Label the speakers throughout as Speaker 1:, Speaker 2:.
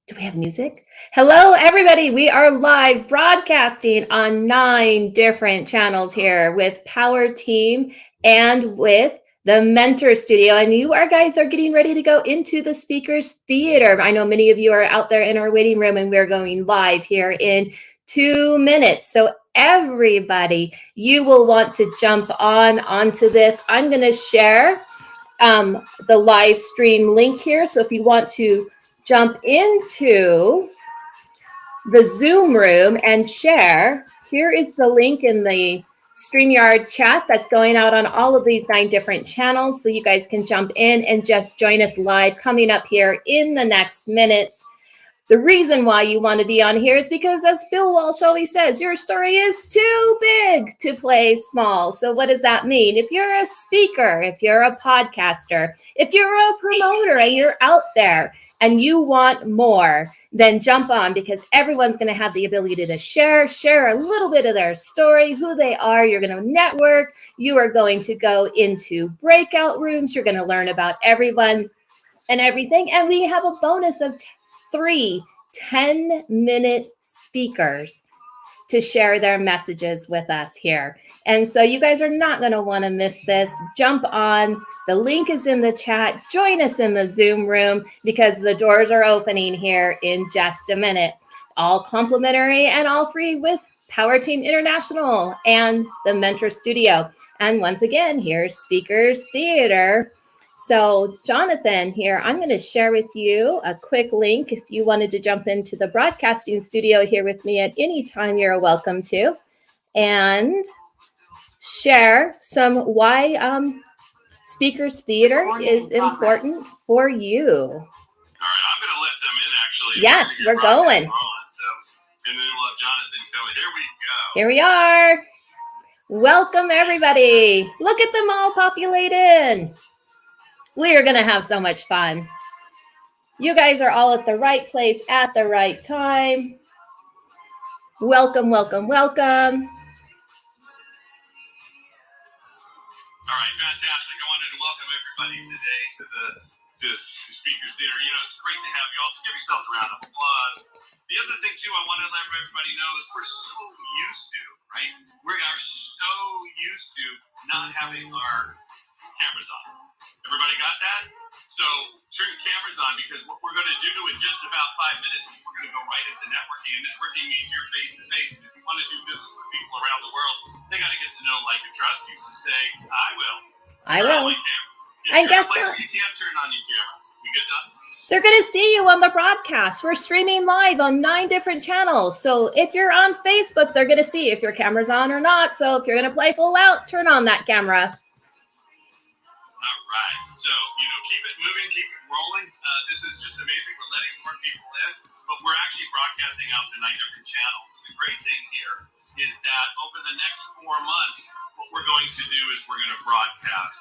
Speaker 1: Do we have music? Hello, everybody. We are live broadcasting on 9 different channels here with Powerteam and with the Mentor Studio. And you guys are getting ready to go into the Speakers Theater. I know many of you are out there in our waiting room, and we're going live here in 2 minutes. So everybody, you will want to jump onto this. I'm going to share the live stream link here. So if you want to jump into the Zoom room and share, here is the link in the StreamYard chat that's going out on all of these 9 different channels. So you guys can jump in and just join us live coming up here in the next minutes. The reason why you want to be on here is because, as Bill Walsh always says, your story is too big to play small. So what does that mean? If you're a speaker, if you're a podcaster, if you're a promoter and you're out there and you want more, then jump on, because everyone's going to have the ability to share a little bit of their story, who they are. You're going to network. You are going to go into breakout rooms. You're going to learn about everyone and everything. And we have a bonus of 3 10-minute speakers to share their messages with us here. And so you guys are not going to want to miss this. Jump on. The link is in the chat. Join us in the Zoom room, because the doors are opening here in just a minute. All complimentary and all free with Powerteam International and the Mentor Studio. And once again, here's Speakers Theater. So Jonathan here, I'm going to share with you a quick link. If you wanted to jump into the broadcasting studio here with me at any time, you're welcome to. And share some why Speakers Theater is important for you.
Speaker 2: All right, I'm going to let them in, actually.
Speaker 1: Yes, we're going.
Speaker 2: And then we'll have Jonathan go. Here we go.
Speaker 1: Here we are. Welcome, everybody. Look at them all populated. We are going to have so much fun. You guys are all at the right place at the right time. Welcome, welcome, welcome.
Speaker 2: All right, fantastic. I wanted to welcome everybody today to the Speakers Theater. You know, it's great to have you all. So give yourselves a round of applause. The other thing, too, I wanted to let everybody know is we're so used to, right? We are so used to not having our cameras on. Everybody got that? So turn your cameras on, because what we're going to do in just about 5 minutes is we're going to go right into networking. And networking means you're face-to-face. And if you want to do business with people around the world, they got to get to know, like, and trust you. So say, I will.
Speaker 1: I will.
Speaker 2: And guess what? You can't turn on your camera. We good done?
Speaker 1: They're going to see you on the broadcast. We're streaming live on 9 different channels. So if you're on Facebook, they're going to see if your camera's on or not. So if you're going to play full out, turn on that camera.
Speaker 2: All right. So, keep it moving, keep it rolling. This is just amazing. We're letting more people in, but we're actually broadcasting out to 9 different channels. And the great thing here is that over the next 4 months, what we're going to do is we're going to broadcast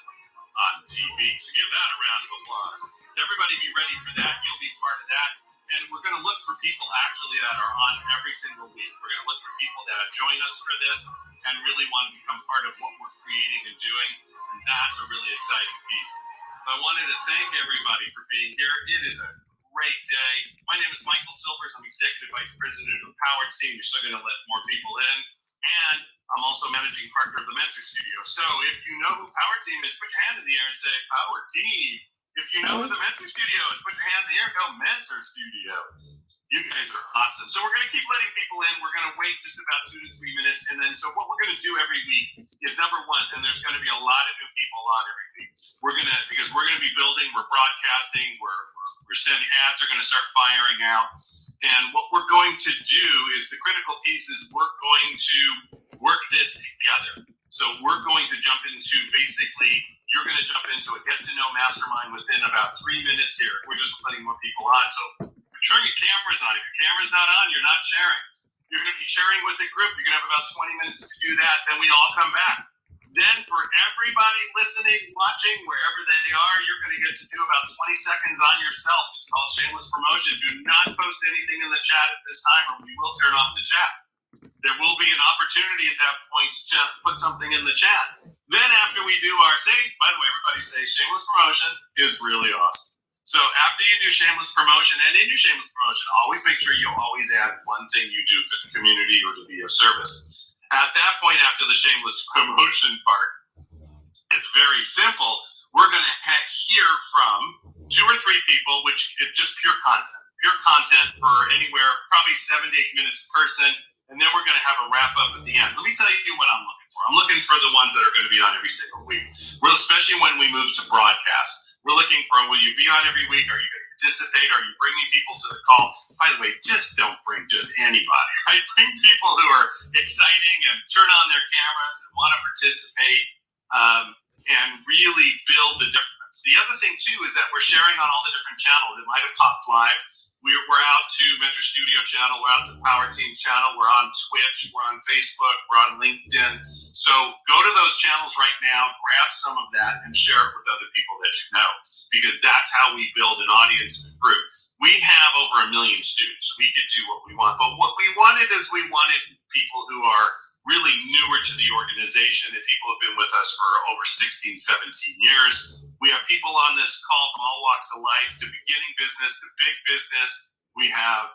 Speaker 2: on TV. So give that a round of applause. Everybody be ready for that. You'll be part of that. And we're going to look for people actually that are on every single week. We're going to look for people that join us for this and really want to become part of what we're creating and doing. And that's a really exciting piece. I wanted to thank everybody for being here. It is a great day. My name is Michael Silvers. I'm Executive Vice President of Powerteam. We're still going to let more people in. And I'm also Managing Partner of the Mentor Studio. So if you know who Powerteam is, put your hand in the air and say, Powerteam. If you know who the Mentor Studio is, put your hand in the air and go, Mentor Studio. You guys are awesome. So we're going to keep letting people in. We're going to wait just about 2 to 3 minutes. And then, so what we're going to do every week is, number one, and there's going to be a lot of new people on every week. Because we're going to be building, we're broadcasting, we're sending ads are going to start firing out. And what we're going to do is, the critical piece is, we're going to work this together. So we're going to jump into, basically, you're going to jump into a get-to-know mastermind within about 3 minutes here. We're just letting more people on. So turn your cameras on. If your camera's not on, you're not sharing. You're going to be sharing with the group. You're going to have about 20 minutes to do that. Then we all come back. Then for everybody listening, watching, wherever they are, you're going to get to do about 20 seconds on yourself. It's called shameless promotion. Do not post anything in the chat at this time, or we will turn off the chat. There will be an opportunity at that point to put something in the chat. Then after we do our by the way, everybody say shameless promotion is really awesome. So after you do shameless promotion, and in your shameless promotion, always make sure you always add one thing you do for the community or to be of service. At that point, after the shameless promotion part, it's very simple. We're going to hear from 2 or 3 people, which is just pure content for anywhere, probably 7 to 8 minutes a person. And then we're going to have a wrap up at the end. Let me tell you what I'm looking for. I'm looking for the ones that are going to be on every single week. Especially when we move to broadcast. We're looking for, will you be on every week? Are you going to participate? Are you bringing people to the call? By the way, just don't bring just anybody. Right? Bring people who are exciting and turn on their cameras and want to participate and really build the difference. The other thing, too, is that we're sharing on all the different channels. It might have popped live. We're out to Mentor Studio channel. We're out to Powerteam channel. We're on Twitch. We're on Facebook. We're on LinkedIn. So go to those channels right now, grab some of that, and share it with other people that you know, because that's how we build an audience and group. We have over 1 million students. We could do what we want. But what we wanted is we wanted people who are really newer to the organization, and people have been with us for over 16, 17 years. We have people on this call from all walks of life, to beginning business, to big business. We have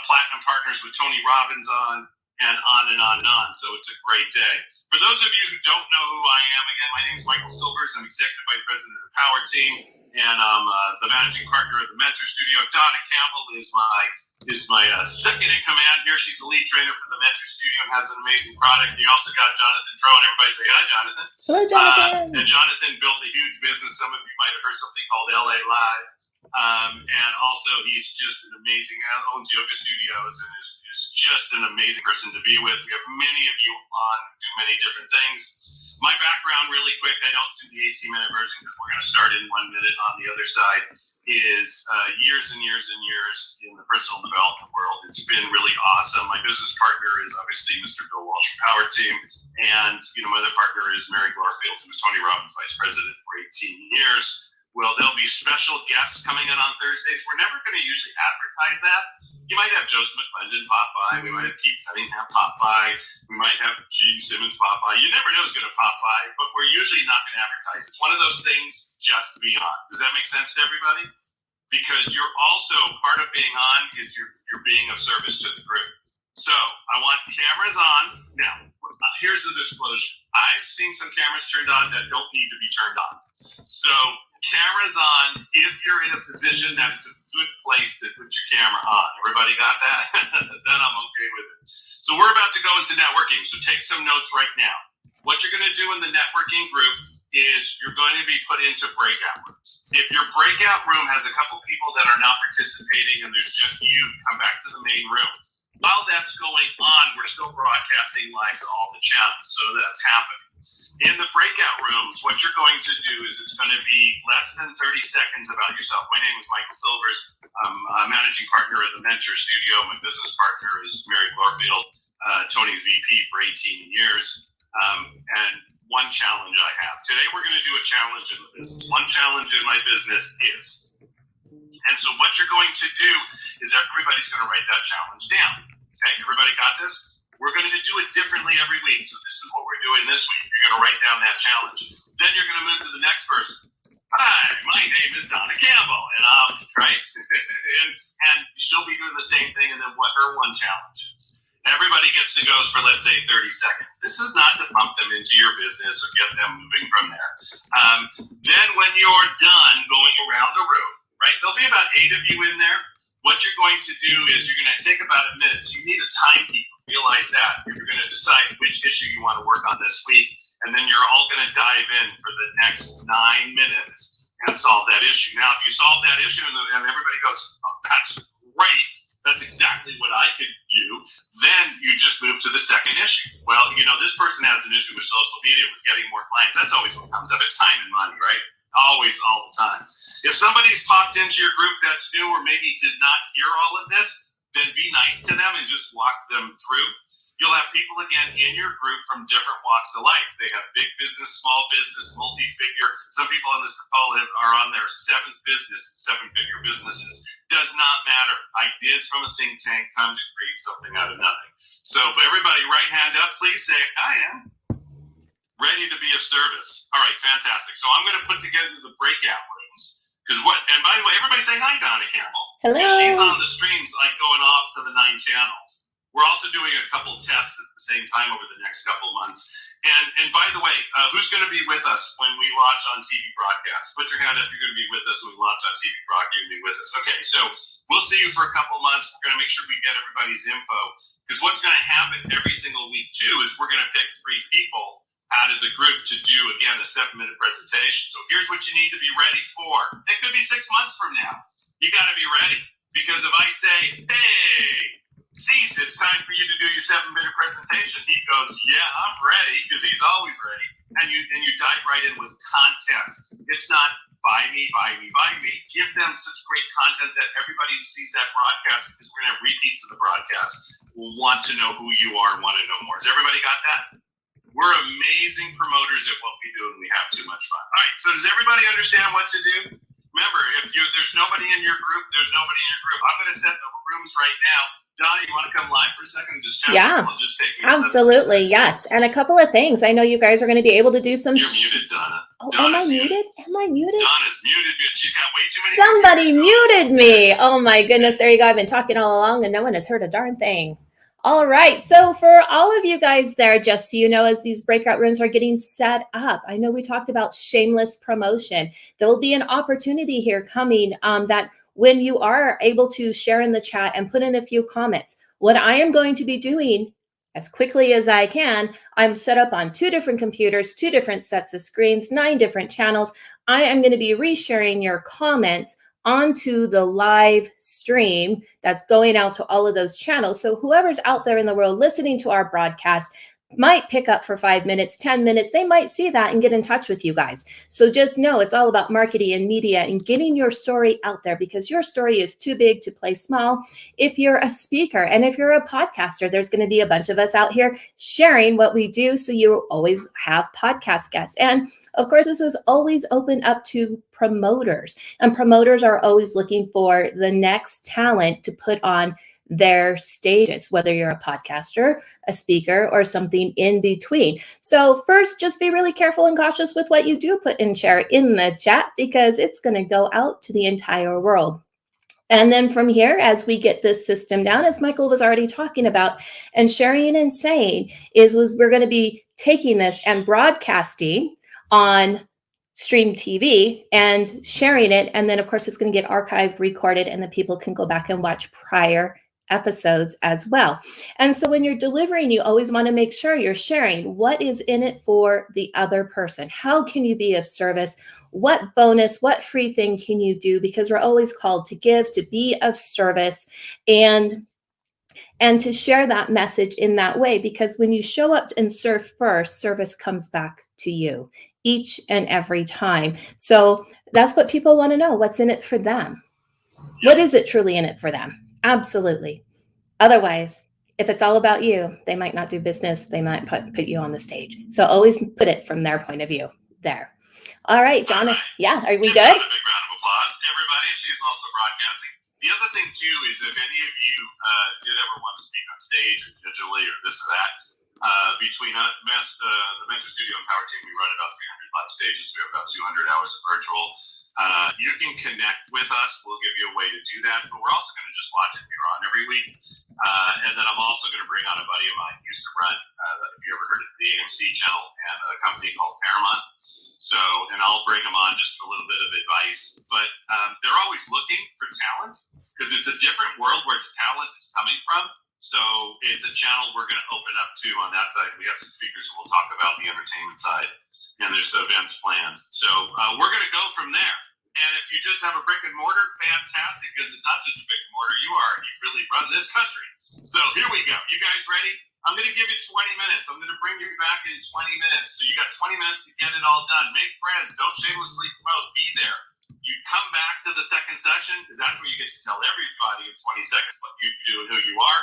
Speaker 2: platinum partners with Tony Robbins on, and on and on and on. So it's a great day. For those of you who don't know who I am, again, my name is Michael Silvers. I'm Executive Vice President of the Powerteam, and I'm the Managing Partner of the Mentor Studio. Donna Campbell is my second in command here. She's the lead trainer for the Mentor Studio and has an amazing product. You also got Jonathan Drone. Everybody say hi, Jonathan.
Speaker 1: Hello, Jonathan.
Speaker 2: And Jonathan built a huge business. Some of you might have heard something called LA Live. And also, he's just an amazing, owns yoga studios and is just an amazing person to be with. We have many of you on, do many different things. My background, really quick, I don't do the 18-minute version because we're going to start in 1 minute on the other side, is years and years and years in the personal development world. It's been really awesome. My business partner is obviously Mr. Bill Walsh from Powerteam, and my other partner is Mary Garfield, who was Tony Robbins Vice President for 18 years. Well, there'll be special guests coming in on Thursdays. We're never going to usually advertise that. You might have Joseph McClendon pop by. We might have Keith Cunningham pop by. We might have Gene Simmons pop by. You never know who's going to pop by, but we're usually not going to advertise. It's one of those things just to be on. Does that make sense to everybody? Because you're also, part of being on is you're being of service to the group. So I want cameras on. Now, here's the disclosure. I've seen some cameras turned on that don't need to be turned on. So cameras on if you're in a position that it's a good place to put your camera on. Everybody got that? Then I'm okay with it. So we're about to go into networking. So take some notes right now. What you're going to do in the networking group is you're going to be put into breakout rooms. If your breakout room has a couple people that are not participating and there's just you, come back to the main room. While that's going on, we're still broadcasting live to all the channels. So that's happening. In the breakout rooms, what you're going to do is it's going to be less than 30 seconds about yourself. My name is Michael Silvers. I'm a managing partner at the Mentor Studio. My business partner is Mary Garfield, Tony's VP for 18 years. And one challenge I have. Today we're going to do a challenge in the business. One challenge in my business is. And so what you're going to do is everybody's going to write that challenge down. Okay, everybody got this? We're going to do it differently every week. So this is what we're doing this week. You're going to write down that challenge. Then you're going to move to the next person. Hi, my name is Donna Campbell, and right? and she'll be doing the same thing, and then what her one challenge is. Everybody gets to go for, let's say, 30 seconds. This is not to pump them into your business or get them moving from there. Then when you're done going around the room, right, there'll be about 8 of you in there. What you're going to do is you're going to take about a minute. So you need a timekeeper. Realize that. You're going to decide which issue you want to work on this week, and then you're all going to dive in for the next 9 minutes and solve that issue. Now, if you solve that issue and everybody goes, oh, that's great, that's exactly what I could do, then you just move to the second issue. Well, this person has an issue with social media, with getting more clients. That's always what comes up. It's time and money, right? Always, all the time. If somebody's popped into your group that's new or maybe did not hear all of this, then be nice to them and just walk them through. You'll have people, again, in your group from different walks of life. They have big business, small business, multi-figure. Some people on this call are on their 7th business, 7-figure businesses. Does not matter. Ideas from a think tank come to create something out of nothing. So everybody, right hand up, please say, I am ready to be of service. All right, fantastic. So I'm going to put together the breakout rooms. Because what? And by the way, everybody say hi, Donna Campbell.
Speaker 1: Hello.
Speaker 2: She's on the streams, like going off to the 9 channels. We're also doing a couple tests at the same time over the next couple months. And by the way, who's going to be with us when we launch on TV broadcast? Put your hand up. You're going to be with us when we launch on TV broadcast. You're going to be with us. Okay, so we'll see you for a couple months. We're going to make sure we get everybody's info. Because what's going to happen every single week, too, is we're going to pick 3 people out of the group to do, again, a 7-minute presentation. So here's what you need to be ready for. It could be 6 months from now. You got to be ready. Because if I say, hey, Cease, it's time for you to do your 7-minute presentation, he goes, yeah, I'm ready, because he's always ready. And you dive right in with content. It's not buy me, buy me, buy me. Give them such great content that everybody who sees that broadcast, because we're going to have repeats of the broadcast, will want to know who you are and want to know more. Has everybody got that? We're amazing promoters at what we do, and we have too much fun. All right, so does everybody understand what to do? Remember, if there's nobody in your group, there's nobody in your group. I'm going to set the rooms right now. Donna, you want to come live for a second? Just chat.
Speaker 1: Yeah,
Speaker 2: just take
Speaker 1: absolutely. Yes. And a couple of things. I know you guys are going to be able to do some.
Speaker 2: You're muted, Donna.
Speaker 1: Oh, am I muted? Am I muted?
Speaker 2: Donna's muted. She's got way too many.
Speaker 1: Somebody muted me. Oh my goodness. There you go. I've been talking all along and no one has heard a darn thing. All right. So for all of you guys there, just so you know, as these breakout rooms are getting set up, I know we talked about shameless promotion. There will be an opportunity here coming that when you are able to share in the chat and put in a few comments, what I am going to be doing as quickly as I can, I'm set up on 2 different computers, 2 different sets of screens, 9 different channels. I am going to be resharing your comments onto the live stream that's going out to all of those channels. So whoever's out there in the world listening to our broadcast might pick up for 5 minutes, 10 minutes. They might see that and get in touch with you guys. So just know it's all about marketing and media and getting your story out there, because your story is too big to play small. If you're a speaker and if you're a podcaster, there's going to be a bunch of us out here sharing what we do. So you always have podcast guests. And of course, this is always open up to promoters, and promoters are always looking for the next talent to put on their stages, whether you're a podcaster, a speaker, or something in between. So first, just be really careful and cautious with what you do put and share in the chat, because it's going to go out to the entire world. And then from here, as we get this system down, as Michael was already talking about and sharing and saying, we're going to be taking this and broadcasting on Stream TV and sharing it. And then, of course, it's going to get archived, recorded, and then people can go back and watch prior episodes as well. And so when you're delivering, you always want to make sure you're sharing what is in it for the other person. How can you be of service? What bonus, what free thing can you do? Because we're always called to give, to be of service, and to share that message in that way. Because when you show up and serve first, service comes back to you each and every time. So that's what people want to know. What's in it for them? What is it truly in it for them? Absolutely. Otherwise, if it's all about you, they might not do business. They might put you on the stage. So always put it from their point of view there. All right, John. All right. Yeah, are we good?
Speaker 2: A big round of applause, everybody. She's also broadcasting. The other thing, too, is if any of you did ever want to speak on stage or digitally or this or that, between the Mentor Studio and Powerteam, we run about 300 live stages. We have about 200 hours of virtual. You can connect with us. We'll give you a way to do that. But we're also going to just watch it. You're on every week. And then I'm also going to bring on a buddy of mine who used to run, if you ever heard of the AMC channel, and a company called Paramount. So, and I'll bring them on just for a little bit of advice. But they're always looking for talent, because it's a different world where talent is coming from. So it's a channel we're going to open up to on that side. We have some speakers who will talk about the entertainment side, and there's events planned. So we're going to go from there. And if you just have a brick and mortar, fantastic, because it's not just a brick and mortar. You really run this country. So here we go. You guys ready? I'm going to give you 20 minutes. I'm going to bring you back in 20 minutes. So you got 20 minutes to get it all done. Make friends. Don't shamelessly promote. Be there. You come back to the second session, because that's where you get to tell everybody in 20 seconds what you do and who you are.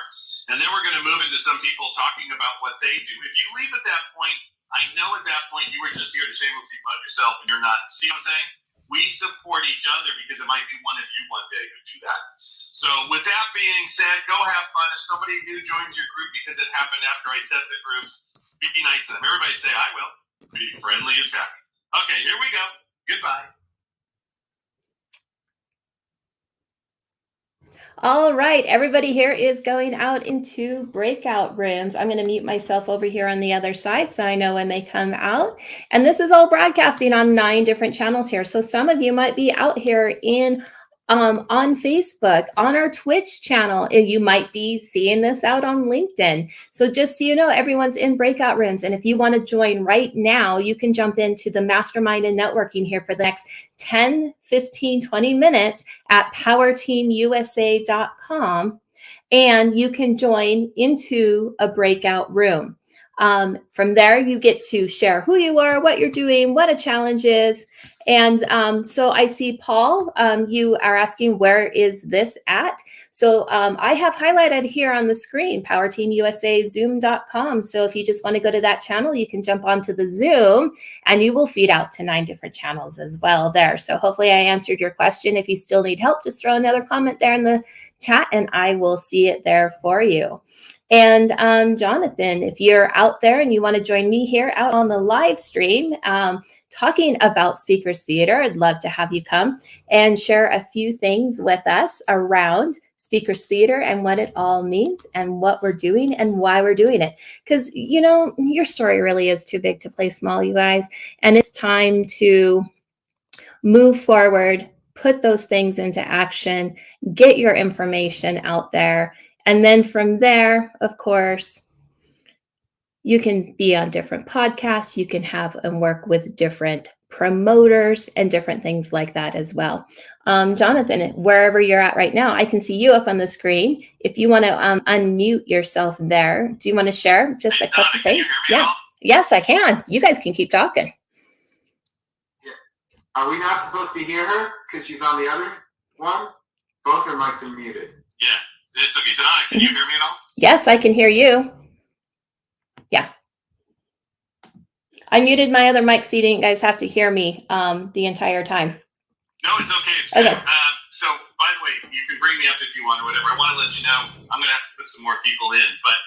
Speaker 2: And then we're going to move into some people talking about what they do. If you leave at that point, I know at that point you were just here to shamelessly promote yourself, and you're not. See what I'm saying? We support each other, because it might be one of you one day who do that. So with that being said, go have fun. If somebody new joins your group because it happened after I set the groups, be nice to them. Everybody say, I will. Be friendly as heck. Okay, here we go. Goodbye.
Speaker 1: All right, everybody here is going out into breakout rooms. I'm going to mute myself over here on the other side so I know when they come out. And this is all broadcasting on 9 different channels here. So some of you might be out here on Facebook, on our Twitch channel, and you might be seeing this out on LinkedIn. So just so you know, everyone's in breakout rooms. And if you want to join right now, you can jump into the mastermind and networking here for the next 10, 15, 20 minutes at powerteamusa.com, and you can join into a breakout room. From there, you get to share who you are, what you're doing, what a challenge is. And so I see, Paul, you are asking, where is this at? So I have highlighted here on the screen, powerteamusazoom.com. So if you just want to go to that channel, you can jump onto the Zoom and you will feed out to 9 different channels as well there. So hopefully I answered your question. If you still need help, just throw another comment there in the chat and I will see it there for you. And Jonathan, if you're out there and you want to join me here out on the live stream, talking about Speakers Theater, I'd love to have you come and share a few things with us around Speakers Theater and what it all means and what we're doing and why we're doing it. Because, you know, your story really is too big to play small, you guys. And it's time to move forward, put those things into action, get your information out there. And then from there, of course, you can be on different podcasts, you can have and work with different promoters and different things like that as well. Jonathan, wherever you're at right now, I can see you up on the screen. If you want to unmute yourself there, do you want to share just a couple things? Yeah. Yes, I can. You guys can keep talking.
Speaker 3: Are we not supposed to hear her because she's on the other one? Both her mics are muted.
Speaker 2: Yeah, it's okay. Donna, can you hear me at all?
Speaker 1: Yes, I can hear you. Yeah. I muted my other mic so you didn't guys have to hear me the entire time.
Speaker 2: No, it's okay. It's good. So, by the way, you can bring me up if you want or whatever. I want to let you know I'm going to have to put some more people in, but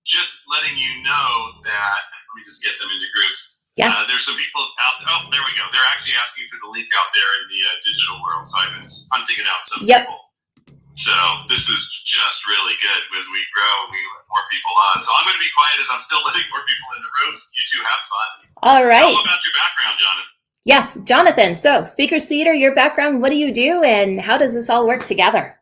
Speaker 2: just letting you know that, let me just get them into groups.
Speaker 1: Yes.
Speaker 2: There's some people out there. Oh, there we go. They're actually asking for the link out there in the digital world, so I've been hunting it out. Some people. So this is just really good. As we grow, we let more people on. So I'm going to be quiet as I'm still letting more people in the rooms. You two have fun.
Speaker 1: All right.
Speaker 2: Tell them about your background, Jonathan.
Speaker 1: Yes, Jonathan. So Speakers Theater, your background, what do you do and how does this all work together?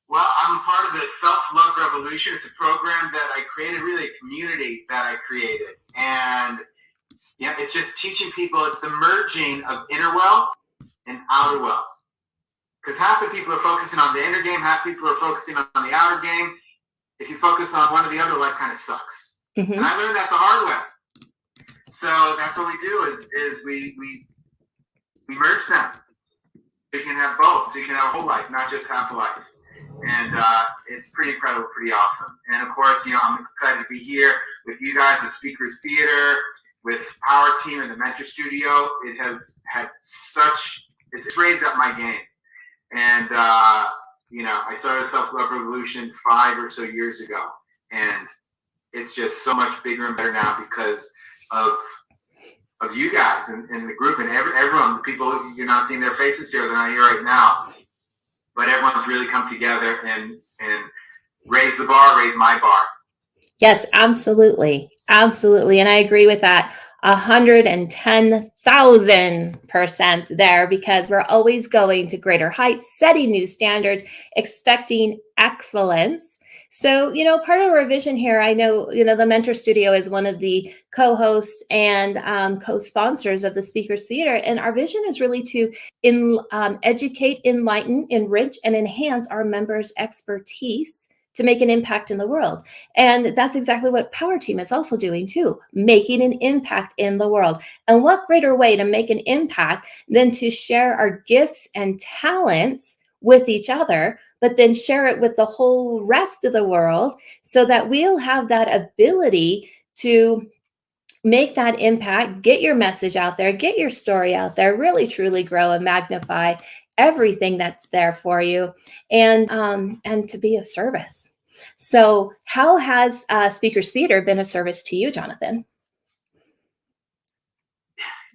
Speaker 3: Well, I'm part of the Self-Love Revolution. It's a program that I created, really a community that I created. And yeah, it's just teaching people, it's the merging of inner wealth and outer wealth. Because half the people are focusing on the inner game, half people are focusing on the outer game. If you focus on one or the other, life kind of sucks. Mm-hmm. And I learned that the hard way. So that's what we do is we merge them. You can have both, so you can have a whole life, not just half a life. And it's pretty incredible, pretty awesome. And of course, you know, I'm excited to be here with you guys with Speakers Theater, with Powerteam and the Mentor Studio. It has had it's raised up my game. And, you know, I started Self-Love Revolution 5 or so years ago. And it's just so much bigger and better now because of you guys and the group and everyone, the people, you're not seeing their faces here, they're not here right now. But everyone's really come together and raised the bar, raised my bar.
Speaker 1: Yes, absolutely. Absolutely. And I agree with that 110,000% there, because we're always going to greater heights, setting new standards, expecting excellence. So, you know, part of our vision here, I know, you know, the Mentor Studio is one of the co-hosts and co-sponsors of the Speakers Theater. And our vision is really to educate, enlighten, enrich, and enhance our members' expertise to make an impact in the world. And that's exactly what Powerteam is also doing too, making an impact in the world. And what greater way to make an impact than to share our gifts and talents with each other, but then share it with the whole rest of the world so that we'll have that ability to make that impact, get your message out there, get your story out there, really truly grow and magnify everything that's there for you, and to be of service. So how has Speakers Theater been of service to you, Jonathan?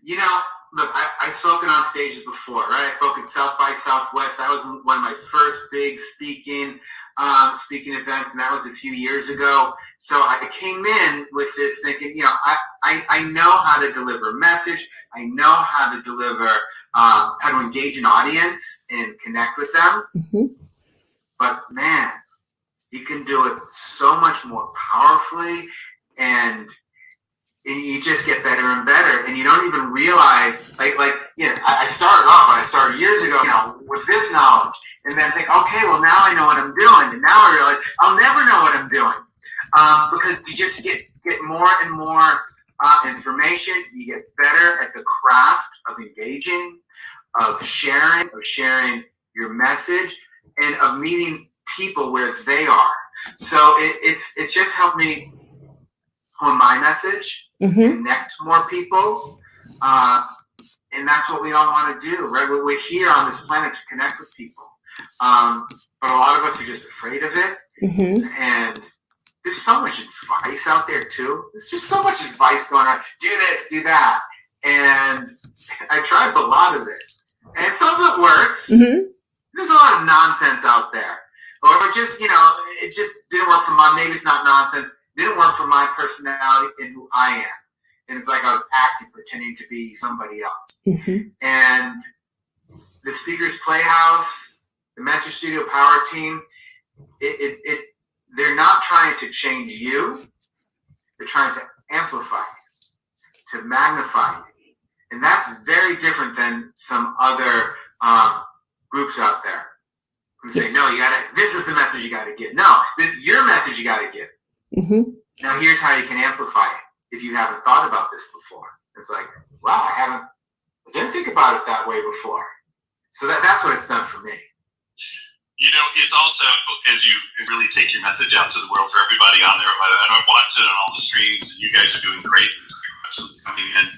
Speaker 3: You know, look, I've spoken on stages before, right? I spoke at South by Southwest. That was one of my first big speaking events, and that was a few years ago. So I came in with this thinking, I know how to deliver a message. I know how to deliver, how to engage an audience and connect with them.
Speaker 1: Mm-hmm.
Speaker 3: But man, you can do it so much more powerfully, and you just get better and better, and you don't even realize, I started off when I started years ago, with this knowledge, and then think, okay, well, now I know what I'm doing, and now I realize I'll never know what I'm doing, because you just get more and more information. You get better at the craft of engaging, of sharing your message, and of meeting people where they are. So it's just helped me hone my message,
Speaker 1: Mm-hmm.
Speaker 3: connect more people, and that's what we all want to do, right? We're here on this planet to connect with people, but a lot of us are just afraid of it.
Speaker 1: Mm-hmm.
Speaker 3: And there's so much advice out there too. There's just so much advice going on. Do this, do that, and I tried a lot of it, and some of it works.
Speaker 1: Mm-hmm.
Speaker 3: There's a lot of nonsense out there, or just it just didn't work for maybe it's not nonsense. Didn't work for my personality and who I am. And it's like I was acting, pretending to be somebody else.
Speaker 1: Mm-hmm.
Speaker 3: And the Speakers Playhouse, the Mentor Studio Powerteam, they're not trying to change you. They're trying to amplify you, to magnify you. And that's very different than some other groups out there who say, no, this is the message you got to give. No, your message you got to give.
Speaker 1: Mm-hmm.
Speaker 3: Now here's how you can amplify it if you haven't thought about this before. It's like, wow, I didn't think about it that way before. So that's what it's done for me.
Speaker 2: It's also, as you really take your message out to the world for everybody on there, and I watch it on all the streams, and you guys are doing great. Questions coming in.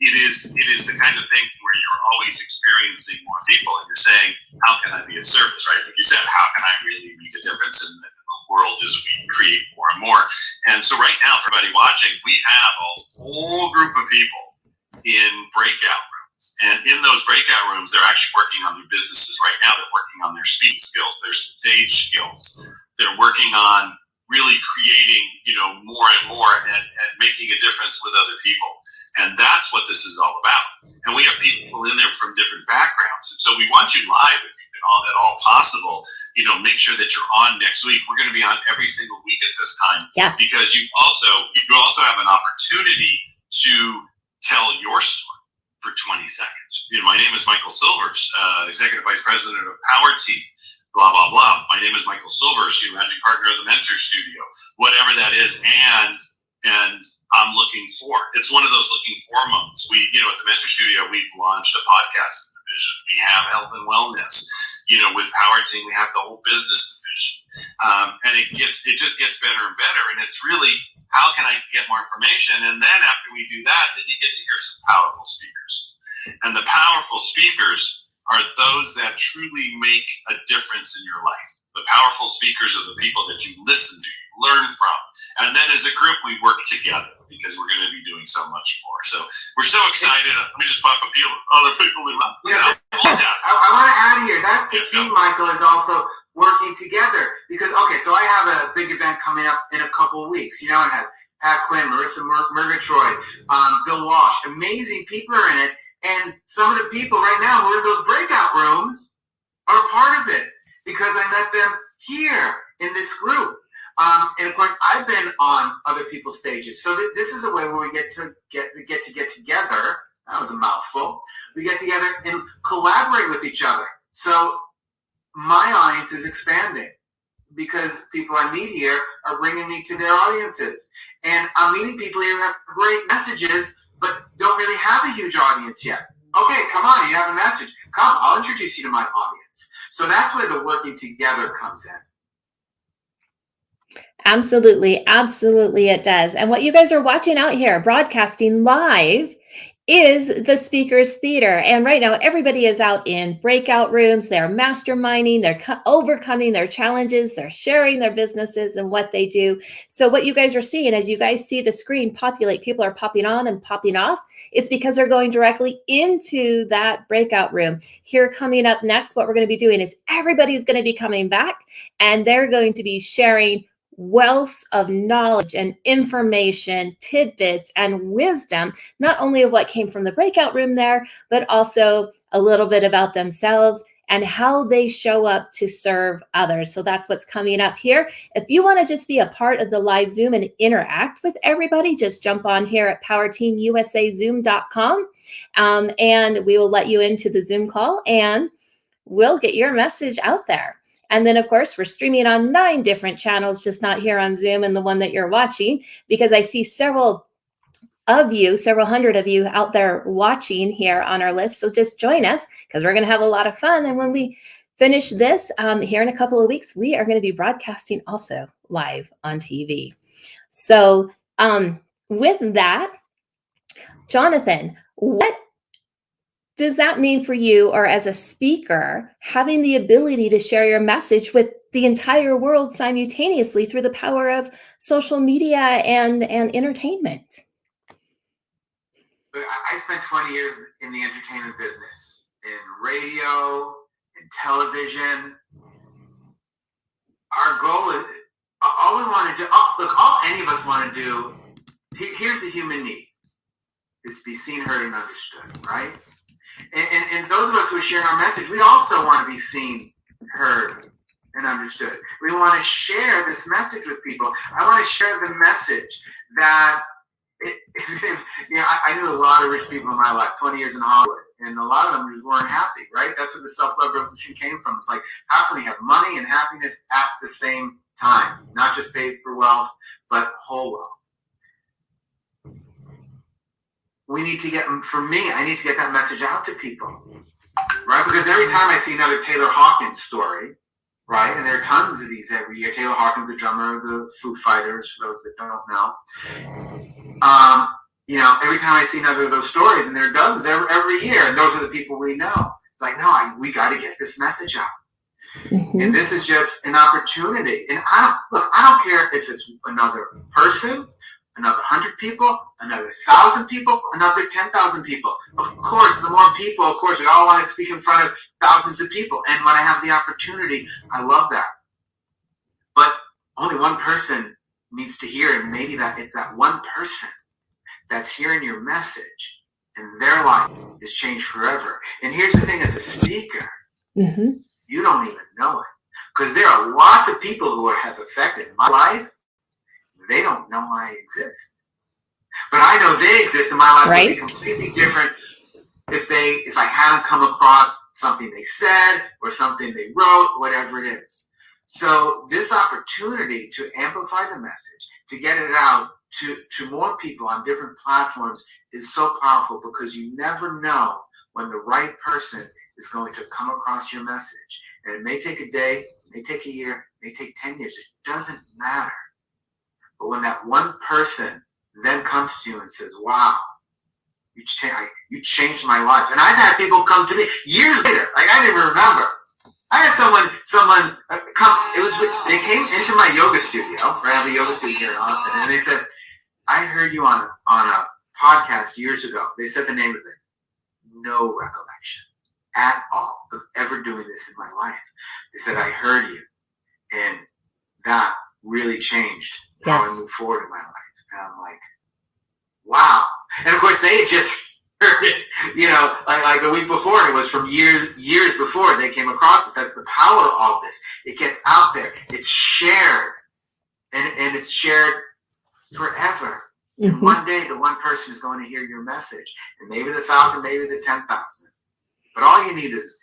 Speaker 2: It is the kind of thing where you're always experiencing more people, and you're saying, how can I be of service, right? Like you said, how can I really make a difference in the world as we create more and more? And so right now, for everybody watching, we have a whole group of people in breakout rooms. And in those breakout rooms, they're actually working on their businesses right now. They're working on their speaking skills, their stage skills. They're working on really creating, more and more and making a difference with other people. And that's what this is all about. And we have people in there from different backgrounds. And so we want you live if you can at all possible. Make sure that you're on next week. We're going to be on every single week at this time.
Speaker 1: Yes.
Speaker 2: Because you also have an opportunity to tell your story for 20 seconds. My name is Michael Silvers, Executive Vice President of Powerteam. Blah, blah, blah. My name is Michael Silvers, Managing Partner of the Mentor Studio. Whatever that is, and I'm looking for. It's one of those looking for moments. We, at the Mentor Studio, we've launched a podcast division. We have health and wellness. With Powerteam, we have the whole business division. And it just gets better and better. And it's really, how can I get more information? And then after we do that, then you get to hear some powerful speakers. And the powerful speakers are those that truly make a difference in your life. The powerful speakers are the people that you listen to, you learn from. And then as a group, we work together because we're going to be doing so much more. So we're so excited. Let me just pop a few other people in.
Speaker 3: I want to add here, that's the key, Michael, is also working together. Because, so I have a big event coming up in a couple of weeks. It has Pat Quinn, Marissa Murgatroyd, Bill Walsh. Amazing people are in it. And some of the people right now who are in those breakout rooms are part of it because I met them here in this group. And of course, I've been on other people's stages. So this is a way where we get together. That was a mouthful. We get together and collaborate with each other. So my audience is expanding because people I meet here are bringing me to their audiences. And I'm meeting people here who have great messages, but don't really have a huge audience yet. Okay, come on, you have a message. Come, I'll introduce you to my audience. So that's where the working together comes in.
Speaker 1: Absolutely. Absolutely, it does. And what you guys are watching out here, broadcasting live, is the Speakers Theater. And right now, everybody is out in breakout rooms. They're masterminding, they're overcoming their challenges, they're sharing their businesses and what they do. So what you guys are seeing, as you guys see the screen populate, people are popping on and popping off, it's because they're going directly into that breakout room. Here coming up next, what we're going to be doing is everybody's going to be coming back and they're going to be sharing wealths of knowledge and information, tidbits and wisdom, not only of what came from the breakout room there, but also a little bit about themselves and how they show up to serve others. So that's what's coming up here. If you want to just be a part of the live Zoom and interact with everybody, just jump on here at powerteamusazoom.com and we will let you into the Zoom call and we'll get your message out there. And then, of course, we're streaming on 9 different channels, just not here on Zoom and the one that you're watching, because I see several hundred of you out there watching here on our list. So just join us because we're going to have a lot of fun. And when we finish this here in a couple of weeks, we are going to be broadcasting also live on TV. So with that, Jonathan, what does that mean for you, or as a speaker, having the ability to share your message with the entire world simultaneously through the power of social media and entertainment?
Speaker 3: I spent 20 years in the entertainment business, in radio, in television. Our goal is, all we want to do, all any of us want to do, here's the human need, is to be seen, heard, and understood, right? And those of us who are sharing our message, we also want to be seen, heard, and understood. We want to share this message with people. I want to share the message that, I knew a lot of rich people in my life, 20 years in Hollywood, and a lot of them just weren't happy, right? That's where the self-love revolution came from. It's like, how can we have money and happiness at the same time? Not just paper wealth, but whole wealth. We need to get, for me, I need to get that message out to people, right? Because every time I see another Taylor Hawkins story, right? And there are tons of these every year. Taylor Hawkins, the drummer of the Foo Fighters, for those that don't know. Every time I see another of those stories, and there are dozens every year, and those are the people we know. It's like, no, we got to get this message out. Mm-hmm. And this is just an opportunity. And I don't care if it's another person, another 100 people, another 1,000 people, another 10,000 people. Of course, the more people, of course, we all want to speak in front of thousands of people. And when I have the opportunity, I love that. But only one person needs to hear it. And maybe that it's that one person that's hearing your message, and their life is changed forever. And here's the thing, as a speaker, mm-hmm. you don't even know it. Because there are lots of people who have affected my life. They don't know I exist. But I know they exist, and my life right. would be completely different if I hadn't come across something they said or something they wrote, whatever it is. So this opportunity to amplify the message, to get it out to more people on different platforms is so powerful, because you never know when the right person is going to come across your message. And it may take a day, it may take a year, it may take 10 years. It doesn't matter. But when that one person then comes to you and says, wow, you changed my life. And I've had people come to me years later, like I didn't remember. I had someone come, they came into my yoga studio, right? I have a yoga studio here in Austin, and they said, I heard you on a podcast years ago. They said the name of it. No recollection at all of ever doing this in my life. They said, I heard you, and that really changed how I move forward in my life. And I'm like, wow. And of course, they had just heard it, like a week before. It was from years before they came across it. That's the power of all this. It gets out there. It's shared. And it's shared forever. Mm-hmm. And one day, the one person is going to hear your message. And maybe the 1,000, maybe the 10,000. But all you need is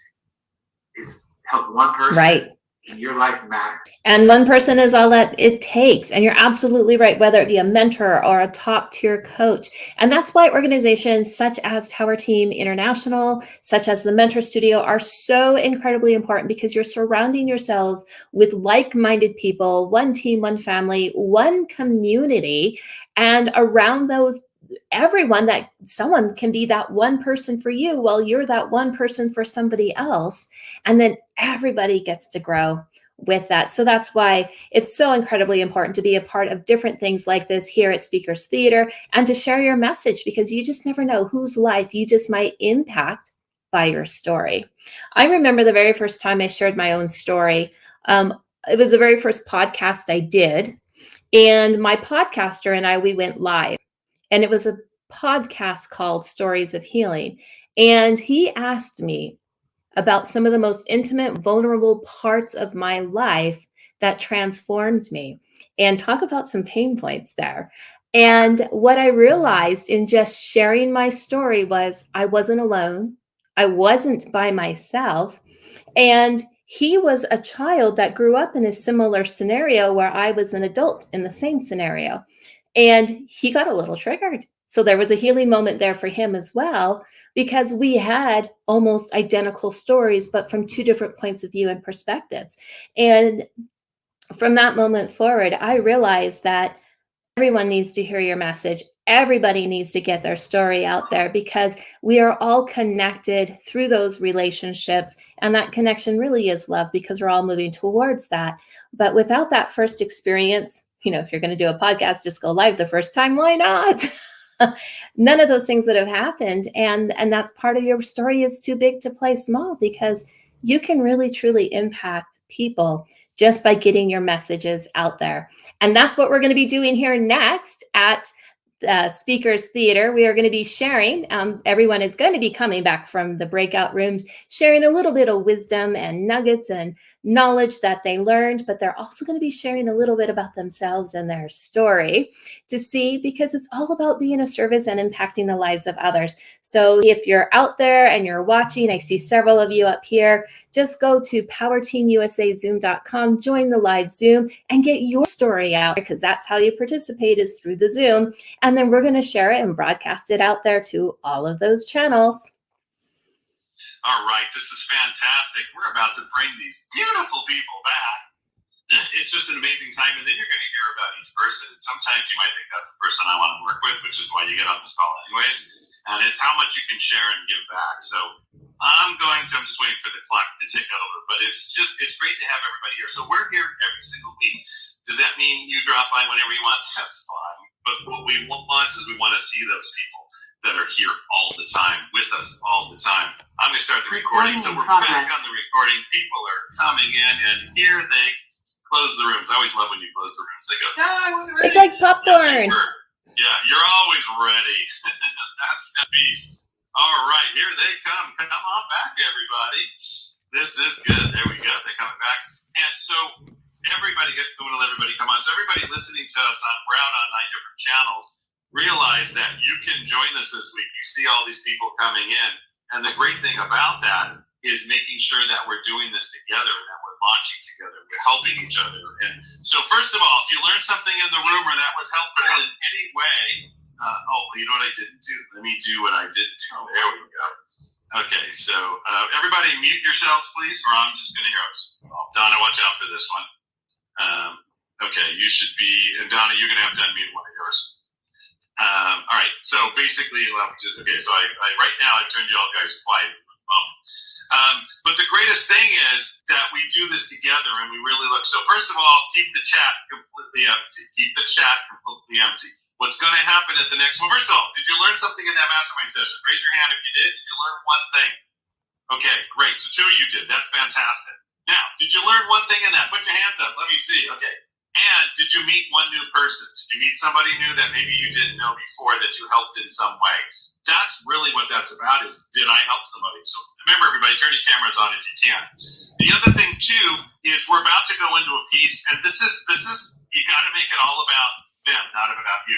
Speaker 3: help one person. Right. And your life matters.
Speaker 1: And one person is all that it takes. And you're absolutely right, whether it be a mentor or a top tier coach. And that's why organizations such as Powerteam International, such as the Mentor Studio, are so incredibly important, because you're surrounding yourselves with like-minded people, one team, one family, one community. And around everyone, that someone can be that one person for you while you're that one person for somebody else. And then everybody gets to grow with that. So that's why it's so incredibly important to be a part of different things like this here at Speakers Theater, and to share your message, because you just never know whose life you just might impact by your story. I remember the very first time I shared my own story. It was the very first podcast I did. And my podcaster and I, we went live. And it was a podcast called Stories of Healing. And he asked me about some of the most intimate, vulnerable parts of my life that transformed me, and talk about some pain points there. And what I realized in just sharing my story was I wasn't alone. I wasn't by myself. And he was a child that grew up in a similar scenario where I was an adult in the same scenario. And he got a little triggered. So there was a healing moment there for him as well, because we had almost identical stories, but from two different points of view and perspectives. And from that moment forward, I realized that everyone needs to hear your message. Everybody needs to get their story out there, because we are all connected through those relationships. And that connection really is love, because we're all moving towards that. But without that first experience, if you're going to do a podcast, just go live the first time. Why not? None of those things would have happened. And that's part of your story is too big to play small, because you can really, truly impact people just by getting your messages out there. And that's what we're going to be doing here next at Speakers Theater. We are going to be sharing, everyone is going to be coming back from the breakout rooms, sharing a little bit of wisdom and nuggets and knowledge that they learned, but they're also going to be sharing a little bit about themselves and their story to see, because it's all about being a service and impacting the lives of others. So if you're out there and you're watching, I see several of you up here, just go to powerteamusazoom.com, join the live Zoom, and get your story out, because that's how you participate, is through the Zoom. And then we're going to share it and broadcast it out there to all of those channels.
Speaker 2: All right, this is fantastic. We're about to bring these beautiful people back. It's just an amazing time, and then you're going to hear about each person. And sometimes you might think that's the person I want to work with, which is why you get on this call anyways. And it's how much you can share and give back. So I'm just waiting for the clock to tick over, but it's great to have everybody here. So we're here every single week. Does that mean you drop by whenever you want? That's fine. But what we want is we want to see those people that are here all the time, with us all the time. I'm going to start the recording. So we're back on the recording. People are coming in, and here they close the rooms. I always love when you close the rooms. They go, no, I wasn't ready.
Speaker 1: It's like popcorn.
Speaker 2: Yeah, you're always ready. That's that beast. All right, here they come. Come on back, everybody. This is good. There we go. They're coming back. And so everybody, I'm going to let everybody come on. So everybody listening to us we're out on 9 different channels. Realize that you can join us this week. You see all these people coming in. And the great thing about that is making sure that we're doing this together and that we're launching together. We're helping each other. And so first of all, if you learned something in the room or that was helpful in any way, you know what I didn't do? Let me do what I didn't do. There we go. Okay, so everybody mute yourselves, please, or I'm just going to hear us. Donna, watch out for this one. Okay, you should be, and Donna, you're going to have to unmute one of yours. All right, so basically, okay, so I right now I've turned you all guys quiet. But the greatest thing is that we do this together and we really look. So first of all, keep the chat completely empty. Keep the chat completely empty. What's going to happen at the next one? First of all, did you learn something in that mastermind session? Raise your hand if you did. Did you learn one thing? Okay, great. So 2 of you did. That's fantastic. Now, did you learn one thing in that? Put your hands up. Let me see. Okay. And did you meet one new person? Did you meet somebody new that maybe you didn't know before that you helped in some way? That's really what that's about, is did I help somebody? So remember, everybody, turn your cameras on if you can. The other thing, too, is we're about to go into a piece, and this is you got to make it all about them, not about you.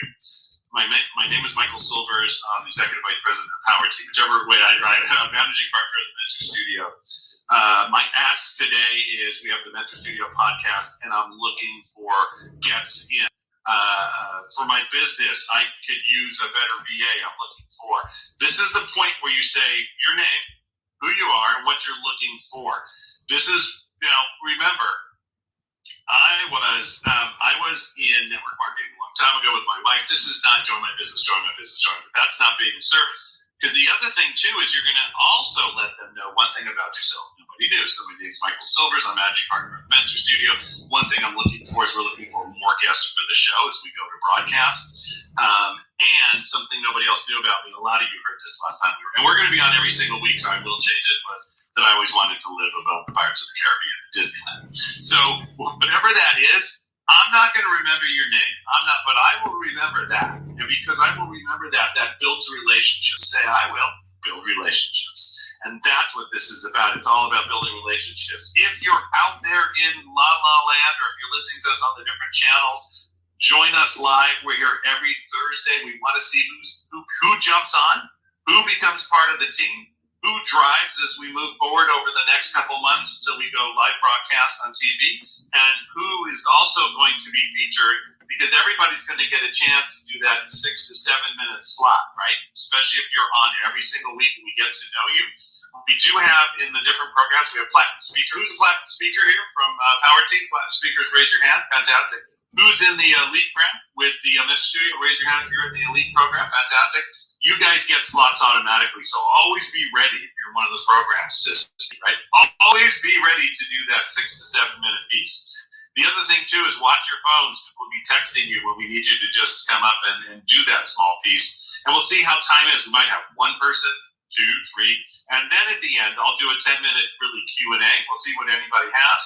Speaker 2: My name is Michael Silvers. I'm the Executive Vice President of Powerteam. Whichever way I ride, I'm Managing Partner of the Mentor Studio. My ask today is we have the Mentor Studio podcast, and I'm looking for guests in. For my business, I could use a better VA. I'm looking for. This is the point where you say your name, who you are, and what you're looking for. This is, remember, I was in network marketing a long time ago with my wife. This is not join my business. That's not being of service. Because the other thing too is you're going to also let them know one thing about yourself nobody knew. So my name's Michael Silvers. I'm managing partner of the Mentor Studio. One thing I'm looking for is we're looking for more guests for the show as we go to broadcast. And something nobody else knew about me. A lot of you heard this last time we were, and we're going to be on every single week. So I will change it. Was that I always wanted to live above the Pirates of the Caribbean at Disneyland. So whatever that is, I'm not going to remember your name. But I will remember that. And because I will remember that, that builds relationships. Say, I will build relationships. And that's what this is about. It's all about building relationships. If you're out there in La La Land, or if you're listening to us on the different channels, join us live. We're here every Thursday. We want to see who jumps on, who becomes part of the team, who drives as we move forward over the next couple months until we go live broadcast on TV, and who is also going to be featured, because everybody's going to get a chance to do that 6 to 7 minute slot, right? Especially if you're on every single week and we get to know you. We do have in the different programs, we have platinum speaker. Who's a platinum speaker here from Powerteam? Platinum speakers, raise your hand. Fantastic. Who's in the elite program with the Mentor Studio? Raise your hand if you're in the elite program. Fantastic. You guys get slots automatically, so always be ready if you're in one of those programs, right? Always be ready to do that 6 to 7 minute piece. The other thing too is watch your phones. We'll be texting you when we need you to just come up and do that small piece. And we'll see how time is. We might have one person, 2, 3, and then at the end, I'll do a 10-minute really Q&A. We'll see what anybody has.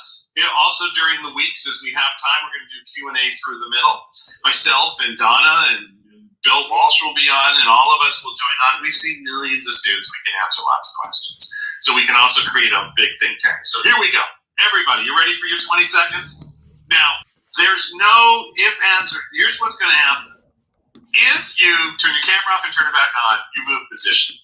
Speaker 2: Also during the weeks, as we have time, we're going to do Q&A through the middle. Myself and Donna and Bill Walsh will be on, and all of us will join on. We've seen millions of students. We can answer lots of questions. So we can also create a big think tank. So here we go. Everybody, you ready for your 20 seconds? Now, there's no if, ands, or here's what's going to happen. If you turn your camera off and turn it back on, you move position.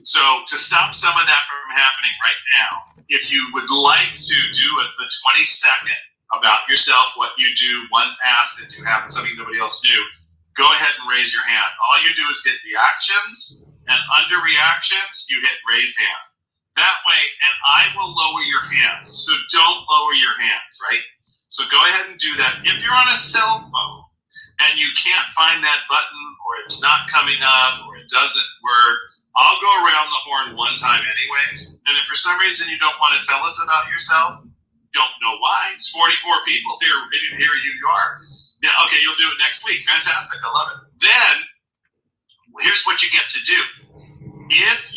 Speaker 2: So to stop some of that from happening right now, if you would like to do the 20-second about yourself, what you do, one ask that you have, something nobody else knew, go ahead and raise your hand. All you do is hit reactions, and under reactions, you hit raise hand. That way, and I will lower your hands. So don't lower your hands, right? So go ahead and do that. If you're on a cell phone and you can't find that button, or it's not coming up, or it doesn't work, I'll go around the horn one time anyways. And if for some reason you don't want to tell us about yourself, don't know why. It's 44 people here. Here you are. Yeah, okay, you'll do it next week. Fantastic. I love it. Then, here's what you get to do. If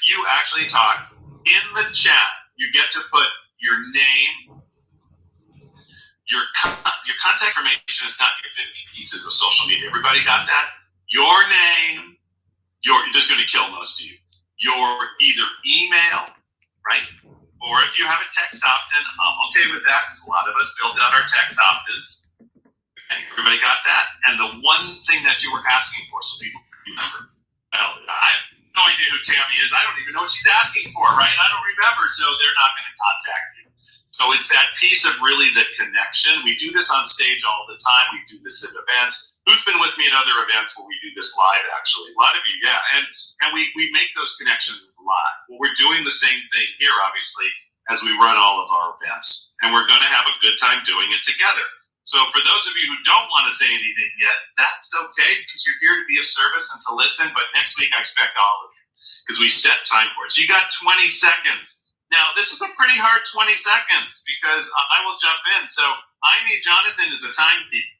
Speaker 2: you actually talked in the chat, you get to put your name, your contact information is not your 50 pieces of social media. Everybody got that? Your name, this is going to kill most of you. Your either email, right? Or if you have a text opt-in, I'm okay with that because a lot of us built out our text opt-ins. Okay, everybody got that? And the one thing that you were asking for, so people remember. Well, I have no idea who Tammy is. I don't even know what she's asking for, right? I don't remember, so they're not going to contact you. So it's that piece of really the connection. We do this on stage all the time. We do this at events. Who's been with me at other events where we do this live, actually? A lot of you, yeah. And we make those connections live. Well, we're doing the same thing here, obviously, as we run all of our events. And we're going to have a good time doing it together. So for those of you who don't want to say anything yet, that's okay, because you're here to be of service and to listen. But next week, I expect all of you, because we set time for it. So you got 20 seconds. Now, this is a pretty hard 20 seconds, because I will jump in. So I need Jonathan as a timekeeper.